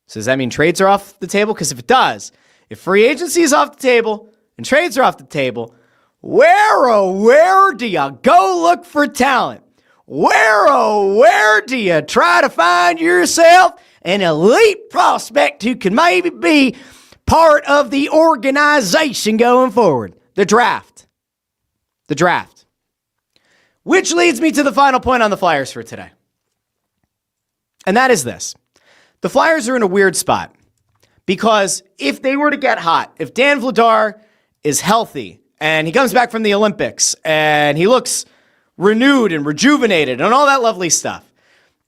So does that mean trades are off the table? Because if it does, if free agency is off the table and trades are off the table, where do you go look for talent? Where do you try to find yourself an elite prospect who can maybe be part of the organization going forward? The draft. The draft. Which leads me to the final point on the Flyers for today. And that is this. The Flyers are in a weird spot because if they were to get hot, if Dan Vladar is healthy and he comes back from the Olympics and he looks renewed and rejuvenated and all that lovely stuff,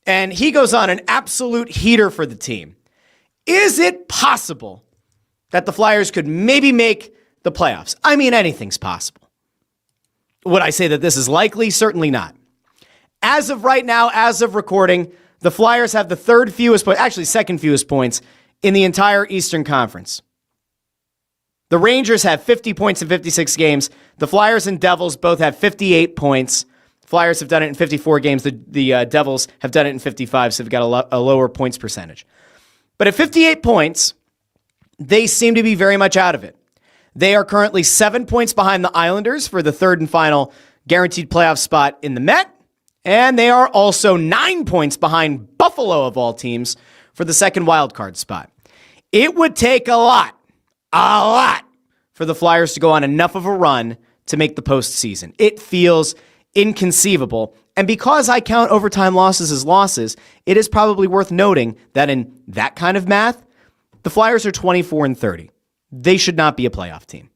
and he goes on an absolute heater for the team, is it possible that the Flyers could maybe make the playoffs? I mean, anything's possible. Would I say that this is likely? Certainly not. As of right now, as of recording, the Flyers have the third fewest points, actually second fewest points in the entire Eastern Conference. The Rangers have 50 points in 56 games. The Flyers and Devils both have 58 points. Flyers have done it in 54 games. The Devils have done it in 55, so they've got a lower points percentage. But at 58 points, they seem to be very much out of it. They are currently 7 points behind the Islanders for the third and final guaranteed playoff spot in the Met. And they are also 9 points behind Buffalo, of all teams, for the second wildcard spot. It would take a lot for the Flyers to go on enough of a run to make the postseason. It feels inconceivable. And because I count overtime losses as losses, it is probably worth noting that in that kind of math, the Flyers are 24-30. They should not be a playoff team.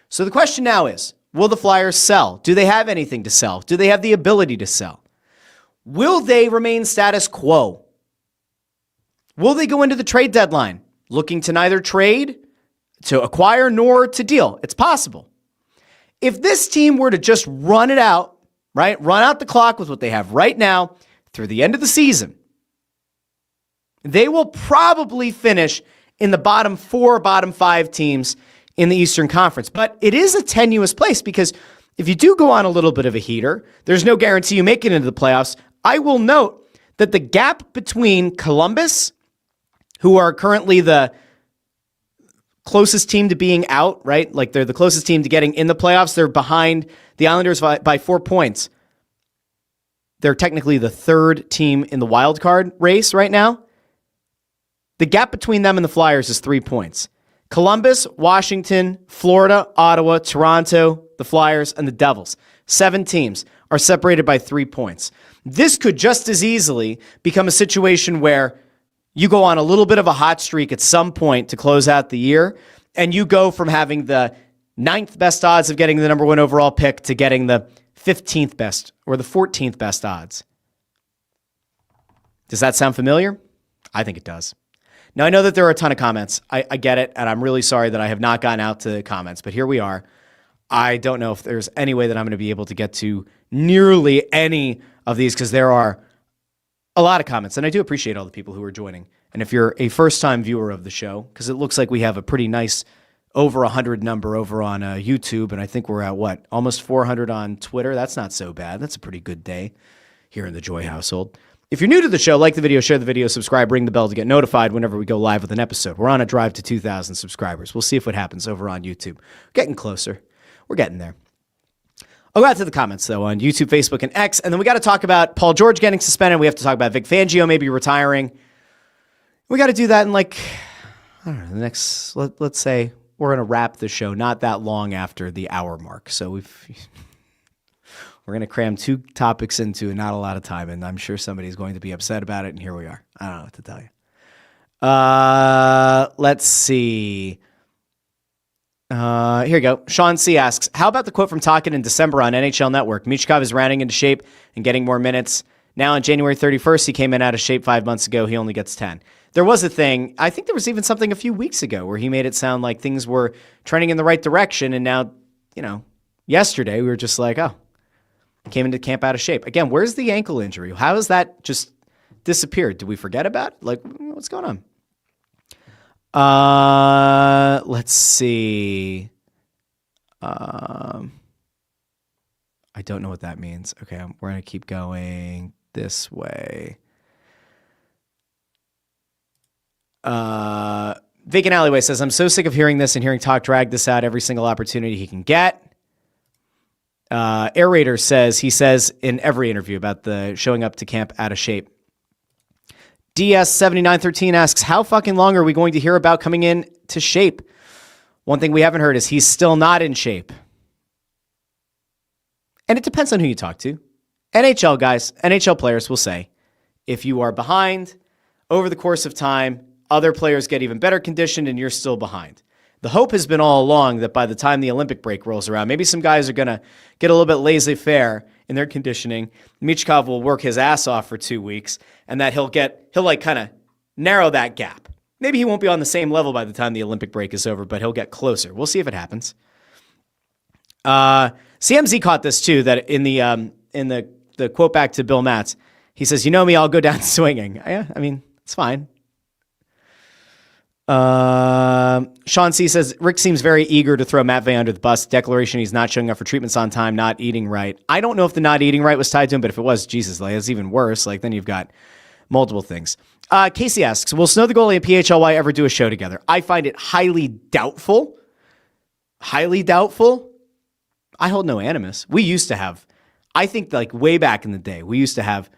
So the question now is, will the Flyers sell? Do they have anything to sell? Do they have the ability to sell? Will they remain status quo? Will they go into the trade deadline looking to neither trade, to acquire, nor to deal? It's possible. If this team were to just run it out, right? Run out the clock with what they have right now through the end of the season, they will probably finish in the bottom 4, bottom 5 teams in the Eastern Conference. But it is a tenuous place because if you do go on a little bit of a heater, there's no guarantee you make it into the playoffs. I will note that the gap between Columbus, who are currently the closest team to being out, right? Like they're the closest team to getting in the playoffs. They're behind the Islanders by 4 points. They're technically the third team in the wild card race right now. The gap between them and the Flyers is 3 points. Columbus, Washington, Florida, Ottawa, Toronto, the Flyers, and the Devils. 7 teams are separated by 3 points. This could just as easily become a situation where you go on a little bit of a hot streak at some point to close out the year, and you go from having the 9th best odds of getting the number 1 overall pick to getting the 15th best or the 14th best odds. Does that sound familiar? I think it does. Now, I know that there are a ton of comments. I get it, and I'm really sorry that I have not gotten out to the comments, but here we are. I don't know if there's any way that I'm going to be able to get to nearly any of these because there are a lot of comments, and I do appreciate all the people who are joining. And if you're a first-time viewer of the show, because it looks like we have a pretty nice over 100 number over on YouTube, and I think we're at, what, almost 400 on Twitter? That's not so bad. That's a pretty good day here in the Joy household. If you're new to the show, like the video, share the video, subscribe, ring the bell to get notified whenever we go live with an episode. We're on a drive to 2,000 subscribers. We'll see if what happens over on YouTube. Getting closer. We're getting there. I'll go out to the comments, though, on YouTube, Facebook, and X, and then we got to talk about Paul George getting suspended. We have to talk about Vic Fangio maybe retiring. We got to do that in, like, I don't know, the next, let's say, gonna wrap the show not that long after the hour mark. So we're gonna cram 2 topics into not a lot of time, and I'm sure somebody's going to be upset about it. And here we are. I don't know what to tell you. Let's see. Here you go. Sean C asks, how about the quote from Tocchet in December on NHL Network? Michkov is rounding into shape and getting more minutes. Now on January 31st, he came in out of shape 5 months ago. He only gets 10. There was a thing, I think there was even something a few weeks ago where he made it sound like things were trending in the right direction. And now, yesterday we were just like, oh, came into camp out of shape. Again, where's the ankle injury? How has that just disappeared? Did we forget about it? Like, what's going on? Let's see. I don't know what that means. Okay, we're going to keep going this way. Vacant Alleyway says, I'm so sick of hearing this and hearing Talk drag this out every single opportunity he can get. Air Raider says, he says in every interview about the showing up to camp out of shape. DS7913 asks, how fucking long are we going to hear about coming in to shape? One thing we haven't heard is he's still not in shape. And it depends on who you talk to. NHL guys, NHL players will say, if you are behind over the course of time, other players get even better conditioned and you're still behind. The hope has been all along that by the time the Olympic break rolls around, maybe some guys are going to get a little bit laissez-faire in their conditioning. Michkov will work his ass off for 2 weeks, and that he'll kind of narrow that gap. Maybe he won't be on the same level by the time the Olympic break is over, but he'll get closer. We'll see if it happens. CMZ caught this too, that in the quote back to Bill Matz, he says, you know me, I'll go down swinging. Yeah, I mean, it's fine. Sean C says, Rick seems very eager to throw Matvei under the bus. Declaration he's not showing up for treatments on time, not eating right. I don't know if the not eating right was tied to him, but if it was, Jesus, like, it's even worse. Like, then you've got multiple things. Casey asks, will Snow the Goalie and PHLY ever do a show together? I find it highly doubtful. Highly doubtful. I hold no animus. We used to have, I think like way back in the day, we used to have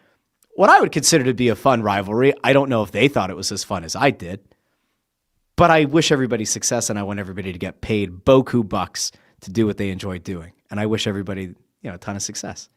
what I would consider to be a fun rivalry. I don't know if they thought it was as fun as I did. But I wish everybody success, and I want everybody to get paid boku bucks to do what they enjoy doing. And I wish everybody, a ton of success.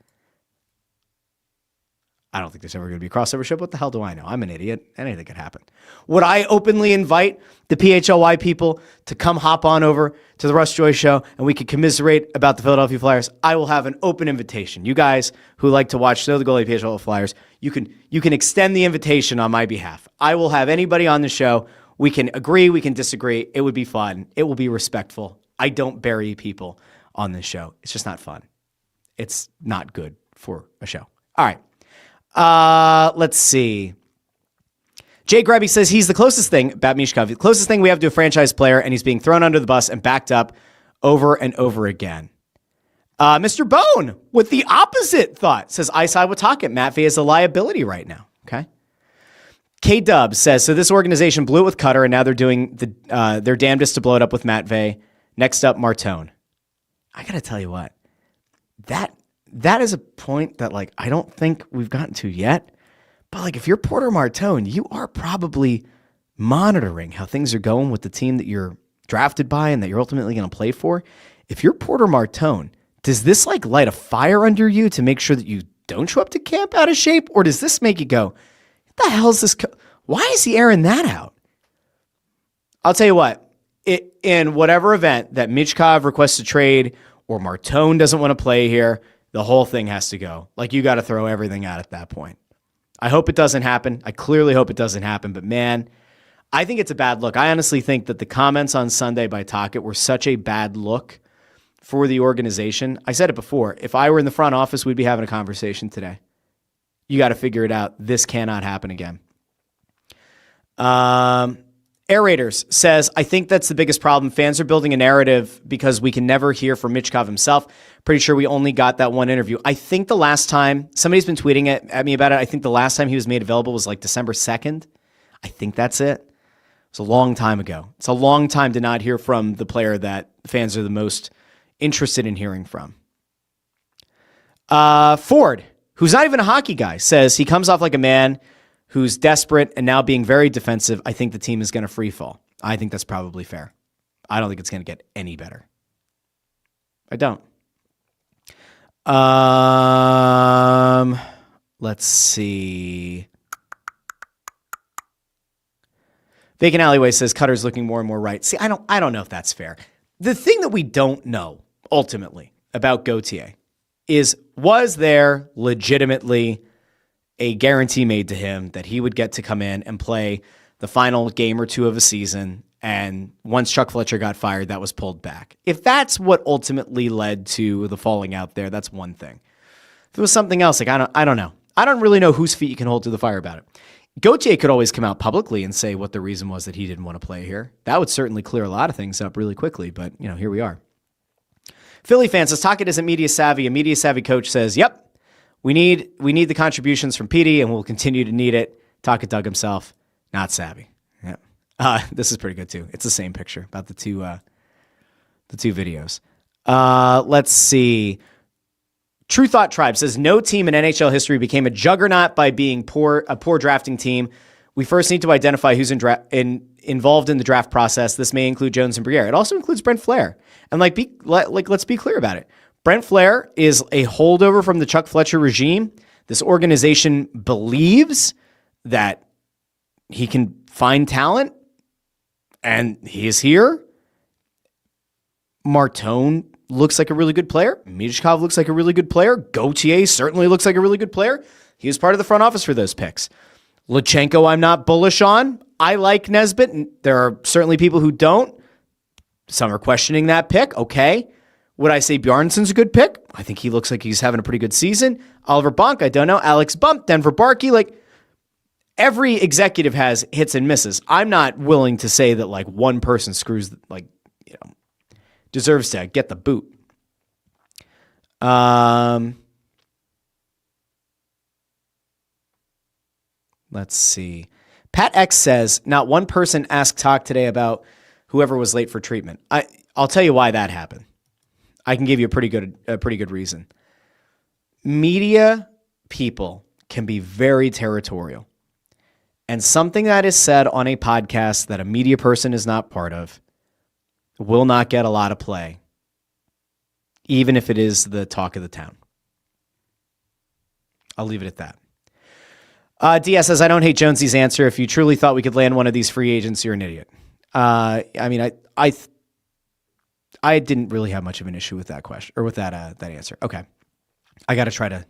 I don't think there's ever going to be a crossover show. What the hell do I know? I'm an idiot. Anything could happen. Would I openly invite the PHLY people to come hop on over to the Russ Joy Show and we could commiserate about the Philadelphia Flyers? I will have an open invitation. You guys who like to watch Snow the Goalie PHLY Flyers, you can extend the invitation on my behalf. I will have anybody on the show. We can agree, we can disagree. It would be fun. It will be respectful. I don't bury people on this show. It's just not fun. It's not good for a show. All right. Let's see. Jay Grabby says he's the closest thing, about Michkov, the closest thing we have to a franchise player, and he's being thrown under the bus and backed up over and over again. Mr. Bone, with the opposite thought, says I side with Tocchet. Matvei is a liability right now. Okay. K-Dub says, so this organization blew it with Cutter, and now they're doing their damnedest to blow it up with Matvei. Next up, Martone. I got to tell you what, that is a point that, like, I don't think we've gotten to yet. But, like, if you're Porter Martone, you are probably monitoring how things are going with the team that you're drafted by and that you're ultimately going to play for. If you're Porter Martone, does this, like, light a fire under you to make sure that you don't show up to camp out of shape? Or does this make you go, what the hell is this? Why is he airing that out? I'll tell you what, in whatever event that Michkov requests a trade or Martone doesn't want to play here, the whole thing has to go. Like, you got to throw everything out at that point. I hope it doesn't happen. I clearly hope it doesn't happen. But, man, I think it's a bad look. I honestly think that the comments on Sunday by Tocchet were such a bad look for the organization. I said it before. If I were in the front office, we'd be having a conversation today. You got to figure it out. This cannot happen again. Air Raiders says, I think that's the biggest problem. Fans are building a narrative because we can never hear from Michkov himself. Pretty sure we only got that one interview. I think the last time, somebody's been tweeting at me about it, I think the last time he was made available was like December 2nd. I think that's it. It's a long time ago. It's a long time to not hear from the player that fans are the most interested in hearing from. Ford, who's not even a hockey guy, says he comes off like a man who's desperate and now being very defensive. I think the team is going to free fall. I think that's probably fair. I don't think it's going to get any better. I don't. Let's see. Vacant Alleyway says Cutter's looking more and more right. See, I don't know if that's fair. The thing that we don't know ultimately about Gauthier is, was there legitimately a guarantee made to him that he would get to come in and play the final game or two of a season, and once Chuck Fletcher got fired, that was pulled back? If that's what ultimately led to the falling out there, that's one thing. If it was something else, like I don't know. I don't really know whose feet you can hold to the fire about it. Gauthier could always come out publicly and say what the reason was that he didn't want to play here. That would certainly clear a lot of things up really quickly, but here we are. Philly fan says Tocchet isn't media savvy. A media savvy coach says, "Yep, we need the contributions from PD, and we'll continue to need it." Tocchet dug himself, not savvy. Yep. This is pretty good too. It's the same picture about the two videos. Let's see. True Thought Tribe says no team in NHL history became a juggernaut by being a poor drafting team. We first need to identify who's involved in the draft process. This may include Jones and Briere. It also includes Brent Flair. And let's be clear about it. Brent Flair is a holdover from the Chuck Fletcher regime. This organization believes that he can find talent, and he is here. Martone looks like a really good player. Michkov looks like a really good player. Gauthier certainly looks like a really good player. He was part of the front office for those picks. Lutsenko, I'm not bullish on. I like Nesbitt, and there are certainly people who don't. Some are questioning that pick. Okay. Would I say Bjarnsson's a good pick? I think he looks like he's having a pretty good season. Oliver Bonk, I don't know. Alex Bump, Denver Barkey. Every executive has hits and misses. I'm not willing to say that one person screws, deserves to get the boot. Let's see. Pat X says, not one person asked Talk today about whoever was late for treatment. I'll tell you why that happened. I can give you a pretty good reason. Media people can be very territorial. And something that is said on a podcast that a media person is not part of will not get a lot of play, even if it is the talk of the town. I'll leave it at that. DS says, I don't hate Jonesy's answer. If you truly thought we could land one of these free agents, you're an idiot. I didn't really have much of an issue with that question or with that answer. Okay. I got to try to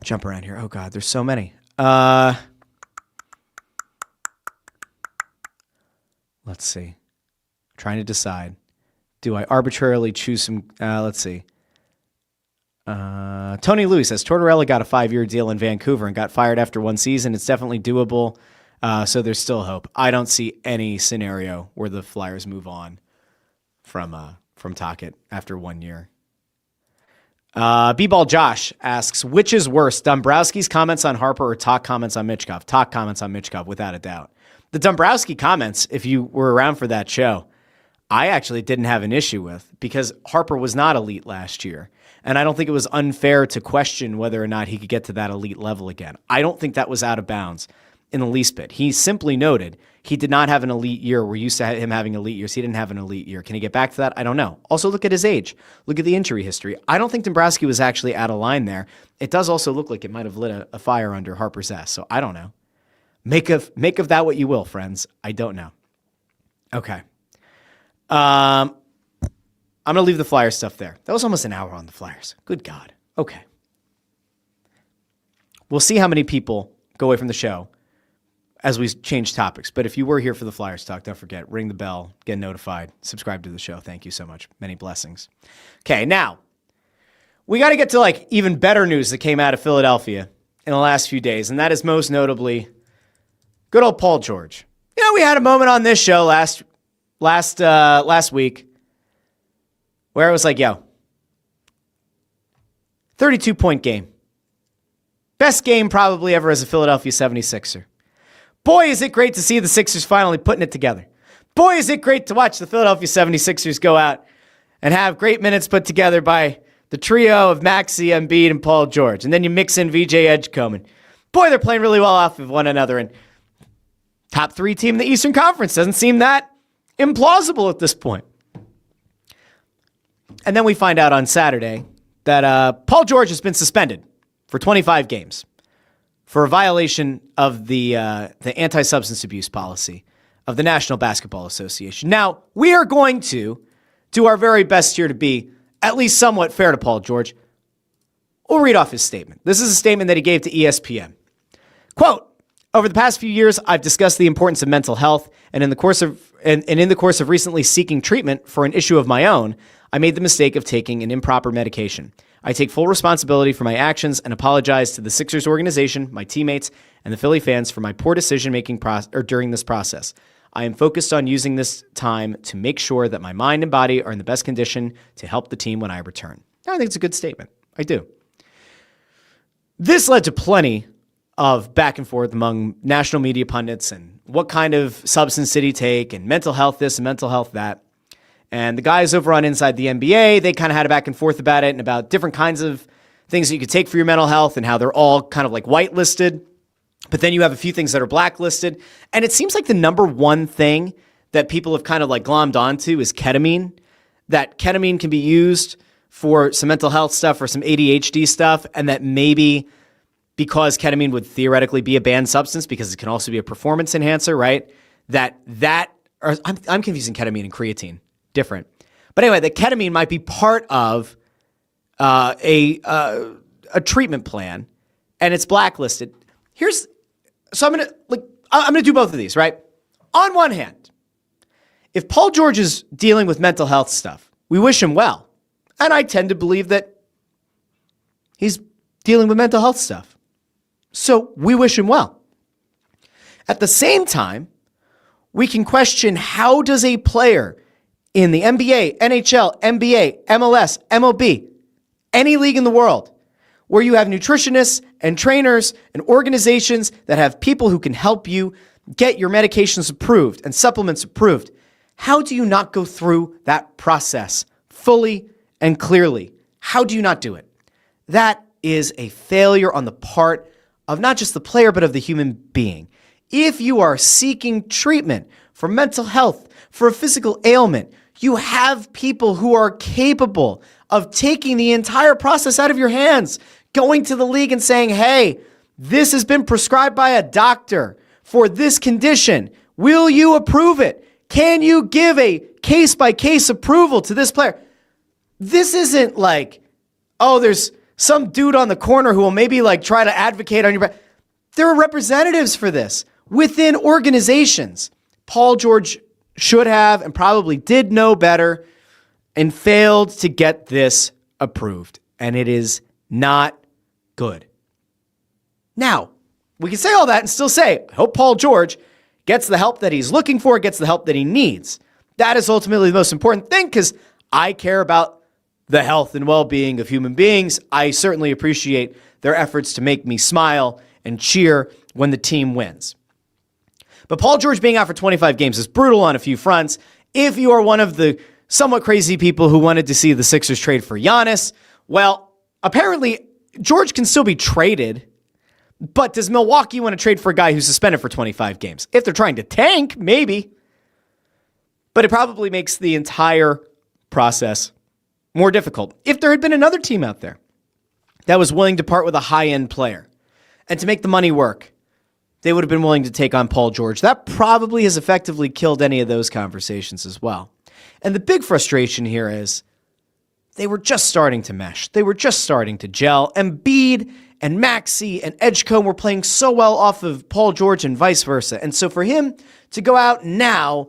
jump around here. Oh God, there's so many. Let's see. Trying to decide. Do I arbitrarily choose some? Let's see. Tony Louis says Tortorella got a 5-year deal in Vancouver and got fired after one season. It's definitely doable. So there's still hope. I don't see any scenario where the Flyers move on from Tocchet after 1 year. B-Ball Josh asks, which is worse, Dombrowski's comments on Harper or Talk comments on Michkov? Talk comments on Michkov, without a doubt. The Dombrowski comments, if you were around for that show, I actually didn't have an issue with, because Harper was not elite last year. And I don't think it was unfair to question whether or not he could get to that elite level again. I don't think that was out of bounds in the least bit. He simply noted he did not have an elite year. We're used to him having elite years. He didn't have an elite year. Can he get back to that? I don't know. Also, look at his age. Look at the injury history. I don't think Dombrowski was actually out of line there. It does also look like it might have lit a fire under Harper's ass. So I don't know. Make of that what you will, friends. I don't know. Okay. I'm going to leave the Flyers stuff there. That was almost an hour on the Flyers. Good God. Okay. We'll see how many people go away from the show as we change topics. But if you were here for the Flyers talk, don't forget, ring the bell, get notified, subscribe to the show. Thank you so much. Many blessings. Okay, now, we got to get to even better news that came out of Philadelphia in the last few days, and that is most notably good old Paul George. We had a moment on this show last week where I was like, 32-point game. Best game probably ever as a Philadelphia 76er. Boy, is it great to see the Sixers finally putting it together. Boy, is it great to watch the Philadelphia 76ers go out and have great minutes put together by the trio of Maxey, Embiid, and Paul George. And then you mix in VJ Edgecombe. And boy, they're playing really well off of one another. And top 3 team in the Eastern Conference doesn't seem that implausible at this point. And then we find out on Saturday that Paul George has been suspended for 25 games for a violation of the anti-substance abuse policy of the National Basketball Association. Now, we are going to do our very best here to be at least somewhat fair to Paul George. We'll read off his statement. This is a statement that he gave to ESPN. Quote, over the past few years, I've discussed the importance of mental health, and in the course of recently seeking treatment for an issue of my own, I made the mistake of taking an improper medication. I take full responsibility for my actions and apologize to the Sixers organization, my teammates, and the Philly fans for my poor decision-making during this process. I am focused on using this time to make sure that my mind and body are in the best condition to help the team when I return. I think it's a good statement. I do. This led to plenty of back and forth among national media pundits and what kind of substance did he take and mental health this and mental health that. And the guys over on Inside the NBA, they kind of had a back and forth about it and about different kinds of things that you could take for your mental health and how they're all kind of like whitelisted. But then you have a few things that are blacklisted. And it seems like the number one thing that people have kind of like glommed onto is ketamine. That ketamine can be used for some mental health stuff or some ADHD stuff. And that maybe because ketamine would theoretically be a banned substance because it can also be a performance enhancer, right? I'm confusing ketamine and creatine. Different. But anyway, the ketamine might be part of a treatment plan and it's blacklisted. I'm going to do both of these, right? On one hand, if Paul George is dealing with mental health stuff, we wish him well. And I tend to believe that he's dealing with mental health stuff. So we wish him well. At the same time, we can question, how does a player in the NBA, NHL, NBA, MLS, MLB, any league in the world, where you have nutritionists and trainers and organizations that have people who can help you get your medications approved and supplements approved, how do you not go through that process fully and clearly? How do you not do it? That is a failure on the part of not just the player, but of the human being. If you are seeking treatment for mental health, for a physical ailment, you have people who are capable of taking the entire process out of your hands, going to the league and saying, hey, this has been prescribed by a doctor for this condition. Will you approve it? Can you give a case-by-case approval to this player? This isn't like, oh, there's some dude on the corner who will maybe like try to advocate on your behalf. There are representatives for this within organizations. Paul George should have and probably did know better and failed to get this approved. And it is not good. Now, we can say all that and still say, I hope Paul George gets the help that he's looking for, gets the help that he needs. That is ultimately the most important thing because I care about the health and well-being of human beings. I certainly appreciate their efforts to make me smile and cheer when the team wins. But Paul George being out for 25 games is brutal on a few fronts. If you are one of the somewhat crazy people who wanted to see the Sixers trade for Giannis, well, apparently George can still be traded, but does Milwaukee want to trade for a guy who's suspended for 25 games? If they're trying to tank, maybe. But it probably makes the entire process more difficult. If there had been another team out there that was willing to part with a high-end player and to make the money work, they would have been willing to take on Paul George. That probably has effectively killed any of those conversations as well. And the big frustration here is they were just starting to mesh. They were just starting to gel. Embiid and Maxey and Edgecombe were playing so well off of Paul George and vice versa. And so for him to go out now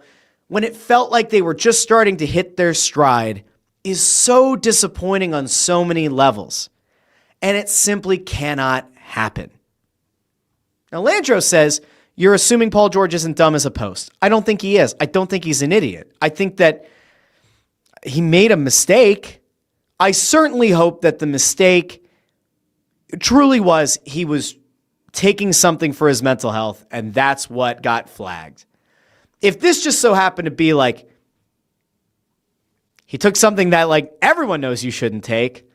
when it felt like they were just starting to hit their stride is so disappointing on so many levels. And it simply cannot happen. Now, Landro says, you're assuming Paul George isn't dumb as a post. I don't think he is. I don't think he's an idiot. I think that he made a mistake. I certainly hope that the mistake truly was he was taking something for his mental health, and that's what got flagged. If this just so happened to be like, he took something that like everyone knows you shouldn't take,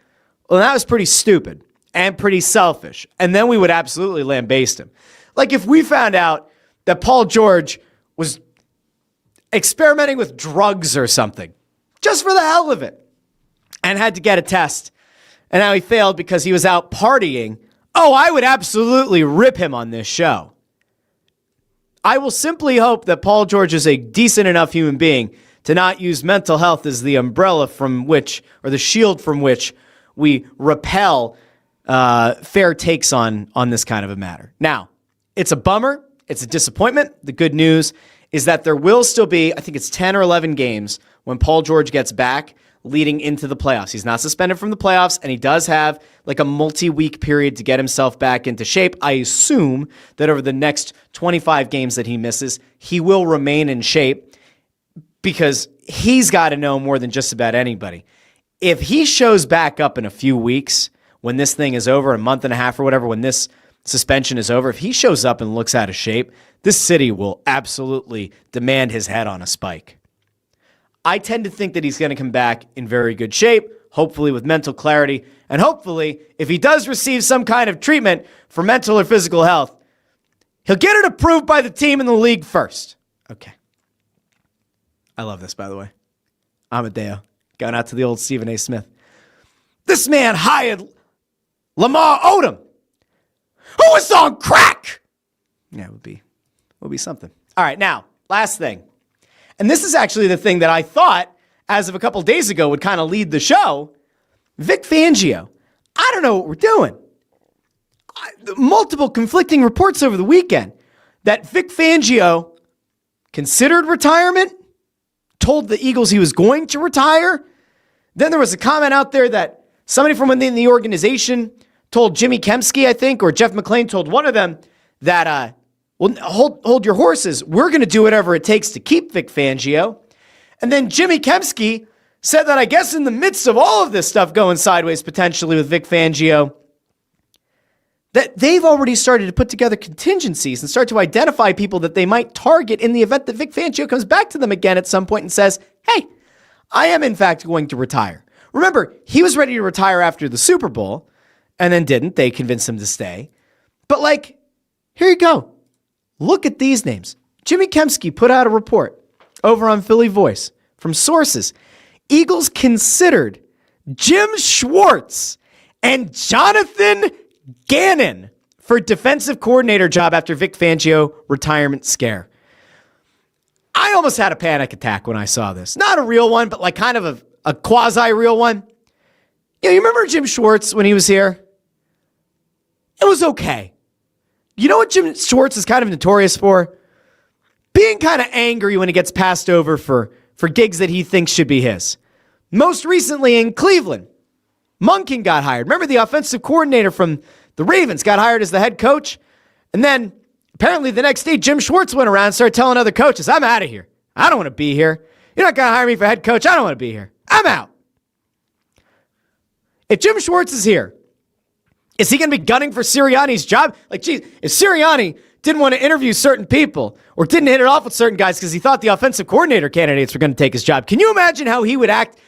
well, that was pretty stupid and pretty selfish. And then we would absolutely lambaste him. Like if we found out that Paul George was experimenting with drugs or something, just for the hell of it, and had to get a test. And now he failed because he was out partying. Oh, I would absolutely rip him on this show. I will simply hope that Paul George is a decent enough human being to not use mental health as the umbrella from which, or the shield from which, we repel fair takes on this kind of a matter. Now, it's a bummer. It's a disappointment. The good news is that there will still be, I think it's 10 or 11 games when Paul George gets back leading into the playoffs. He's not suspended from the playoffs, and he does have like a multi-week period to get himself back into shape. I assume that over the next 25 games that he misses, he will remain in shape because he's got to know more than just about anybody. If he shows back up in a few weeks, when this thing is over, a month and a half or whatever, when this suspension is over, if he shows up and looks out of shape, this city will absolutely demand his head on a spike. I tend to think that he's going to come back in very good shape, hopefully with mental clarity, and hopefully, if he does receive some kind of treatment for mental or physical health, he'll get it approved by the team in the league first. Okay. I love this, by the way. Amadeo, going out to the old Stephen A. Smith. This man hired Lamar Odom, who was on crack. Yeah, it would be something. All right, now, last thing. And this is actually the thing that I thought, as of a couple days ago, would kind of lead the show. Vic Fangio. I don't know what we're doing. Multiple conflicting reports over the weekend that Vic Fangio considered retirement, told the Eagles he was going to retire. Then there was a comment out there that somebody from within the organization told Jimmy Kempski, I think, or Jeff McClain told one of them that, well, hold your horses. We're going to do whatever it takes to keep Vic Fangio. And then Jimmy Kempski said that I guess in the midst of all of this stuff going sideways potentially with Vic Fangio, that they've already started to put together contingencies and start to identify people that they might target in the event that Vic Fangio comes back to them again at some point and says, hey, I am in fact going to retire. Remember, he was ready to retire after the Super Bowl and then didn't. They convinced him to stay. But like, here you go. Look at these names. Jimmy Kempski put out a report over on Philly Voice from sources. Eagles considered Jim Schwartz and Jonathan Gannon for defensive coordinator job after Vic Fangio retirement scare. I almost had a panic attack when I saw this. Not a real one, but like kind of a quasi-real one. You remember Jim Schwartz when he was here? It was okay. You know what Jim Schwartz is kind of notorious for? Being kind of angry when he gets passed over for gigs that he thinks should be his. Most recently in Cleveland, Monken got hired. Remember the offensive coordinator from the Ravens got hired as the head coach? And then apparently the next day, Jim Schwartz went around and started telling other coaches, I'm out of here. I don't want to be here. You're not going to hire me for head coach. I don't want to be here. I'm out. If Jim Schwartz is here, is he going to be gunning for Sirianni's job? Like, geez, if Sirianni didn't want to interview certain people or didn't hit it off with certain guys because he thought the offensive coordinator candidates were going to take his job, can you imagine how he would act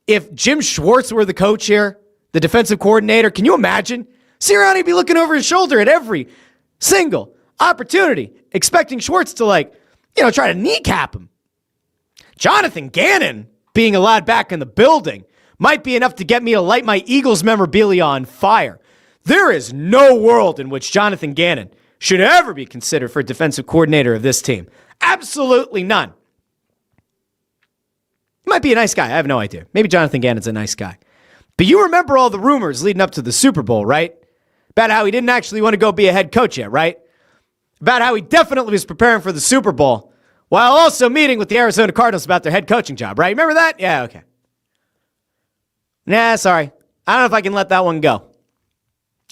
if Jim Schwartz were the coach here, the defensive coordinator? Can you imagine? Sirianni would be looking over his shoulder at every single opportunity, expecting Schwartz to try to kneecap him. Jonathan Gannon being allowed back in the building might be enough to get me to light my Eagles memorabilia on fire. There is no world in which Jonathan Gannon should ever be considered for defensive coordinator of this team. Absolutely none. He might be a nice guy. I have no idea. Maybe Jonathan Gannon's a nice guy. But you remember all the rumors leading up to the Super Bowl, right? About how he didn't actually want to go be a head coach yet, right? About how he definitely was preparing for the Super Bowl while also meeting with the Arizona Cardinals about their head coaching job, right? Remember that? Yeah, okay. Nah, sorry. I don't know if I can let that one go.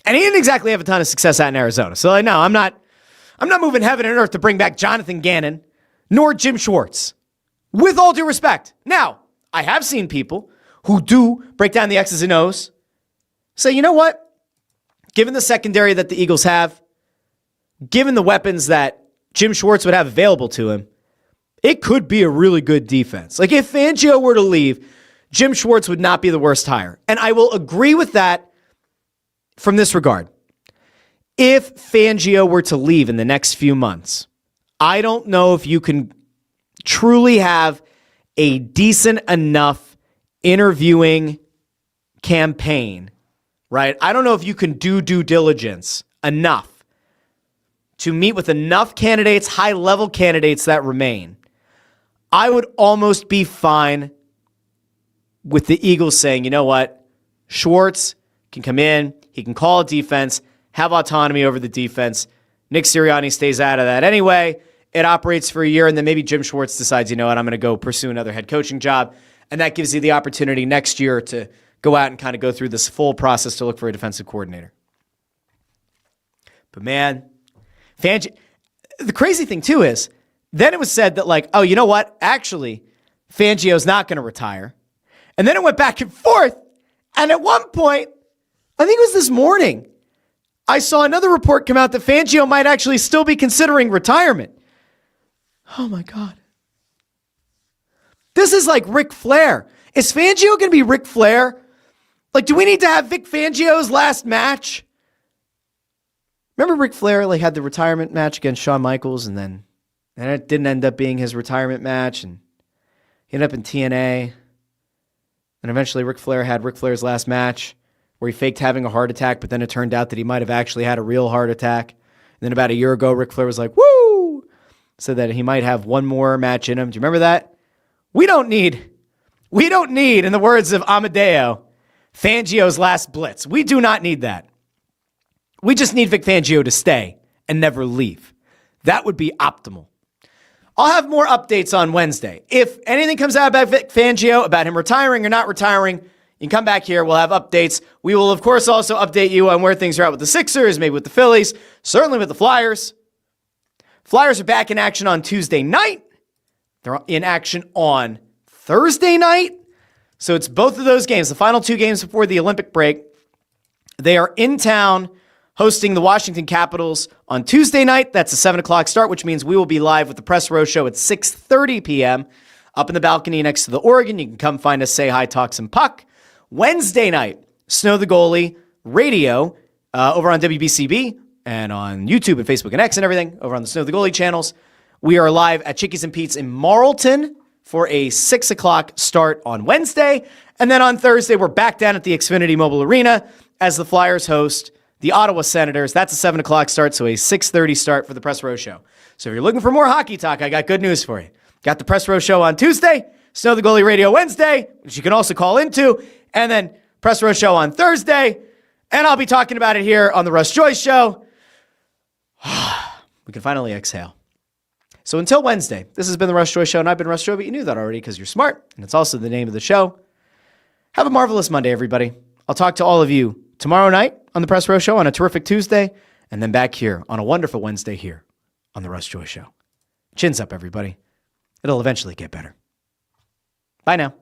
And he didn't exactly have a ton of success out in Arizona. So no, I'm not moving heaven and earth to bring back Jonathan Gannon, nor Jim Schwartz. With all due respect. Now, I have seen people who do break down the X's and O's say, you know what? Given the secondary that the Eagles have, given the weapons that Jim Schwartz would have available to him, it could be a really good defense. Like if Fangio were to leave, Jim Schwartz would not be the worst hire. And I will agree with that from this regard. If Fangio were to leave in the next few months, I don't know if you can truly have a decent enough interviewing campaign, right? I don't know if you can do due diligence enough to meet with enough candidates, high-level candidates that remain. I would almost be fine with the Eagles saying, you know what? Schwartz can come in, he can call a defense, have autonomy over the defense. Nick Sirianni stays out of that anyway. It operates for a year, and then maybe Jim Schwartz decides, you know what, I'm going to go pursue another head coaching job, and that gives you the opportunity next year to go out and kind of go through this full process to look for a defensive coordinator. But man, Fangio, the crazy thing too is, then it was said that like, oh, you know what? Actually, Fangio's not going to retire. And then it went back and forth. And at one point, I think it was this morning, I saw another report come out that Fangio might actually still be considering retirement. Oh my God. This is like Ric Flair. Is Fangio going to be Ric Flair? Like, do we need to have Vic Fangio's last match? Remember Ric Flair like had the retirement match against Shawn Michaels, and then it didn't end up being his retirement match, and he ended up in TNA. And eventually Ric Flair had Ric Flair's last match where he faked having a heart attack, but then it turned out that he might have actually had a real heart attack. And then about a year ago, Ric Flair was like, woo! Said that he might have one more match in him. Do you remember that? We don't need, in the words of Amadeo, Fangio's last blitz. We do not need that. We just need Vic Fangio to stay and never leave. That would be optimal. I'll have more updates on Wednesday. If anything comes out about Vic Fangio, about him retiring or not retiring, you can come back here. We'll have updates. We will, of course, also update you on where things are at with the Sixers, maybe with the Phillies, certainly with the Flyers. Flyers are back in action on Tuesday night. They're in action on Thursday night. So it's both of those games, the final two games before the Olympic break. They are in town hosting the Washington Capitals on Tuesday night. That's a 7 o'clock start, which means we will be live with the Press Row Show at 6:30 p.m. up in the balcony next to the Oregon. You can come find us, say hi, talk some puck. Wednesday night, Snow the Goalie radio over on WBCB and on YouTube and Facebook and X and everything over on the Snow the Goalie channels. We are live at Chickies and Pete's in Marlton for a 6 o'clock start on Wednesday. And then on Thursday, we're back down at the Xfinity Mobile Arena as the Flyers host the Ottawa Senators. That's a 7 o'clock start, so a 6:30 start for the Press Row Show. So if you're looking for more hockey talk, I got good news for you. Got the Press Row Show on Tuesday, Snow the Goalie Radio Wednesday, which you can also call into, and then Press Row Show on Thursday. And I'll be talking about it here on the Russ Joy Show. We can finally exhale. So until Wednesday, this has been the Russ Joy Show, and I've been Russ Joy, but you knew that already because you're smart, and it's also the name of the show. Have a marvelous Monday, everybody. I'll talk to all of you tomorrow night on the Press Row Show, on a terrific Tuesday, and then back here on a wonderful Wednesday here on the Russ Joy Show. Chins up, everybody. It'll eventually get better. Bye now.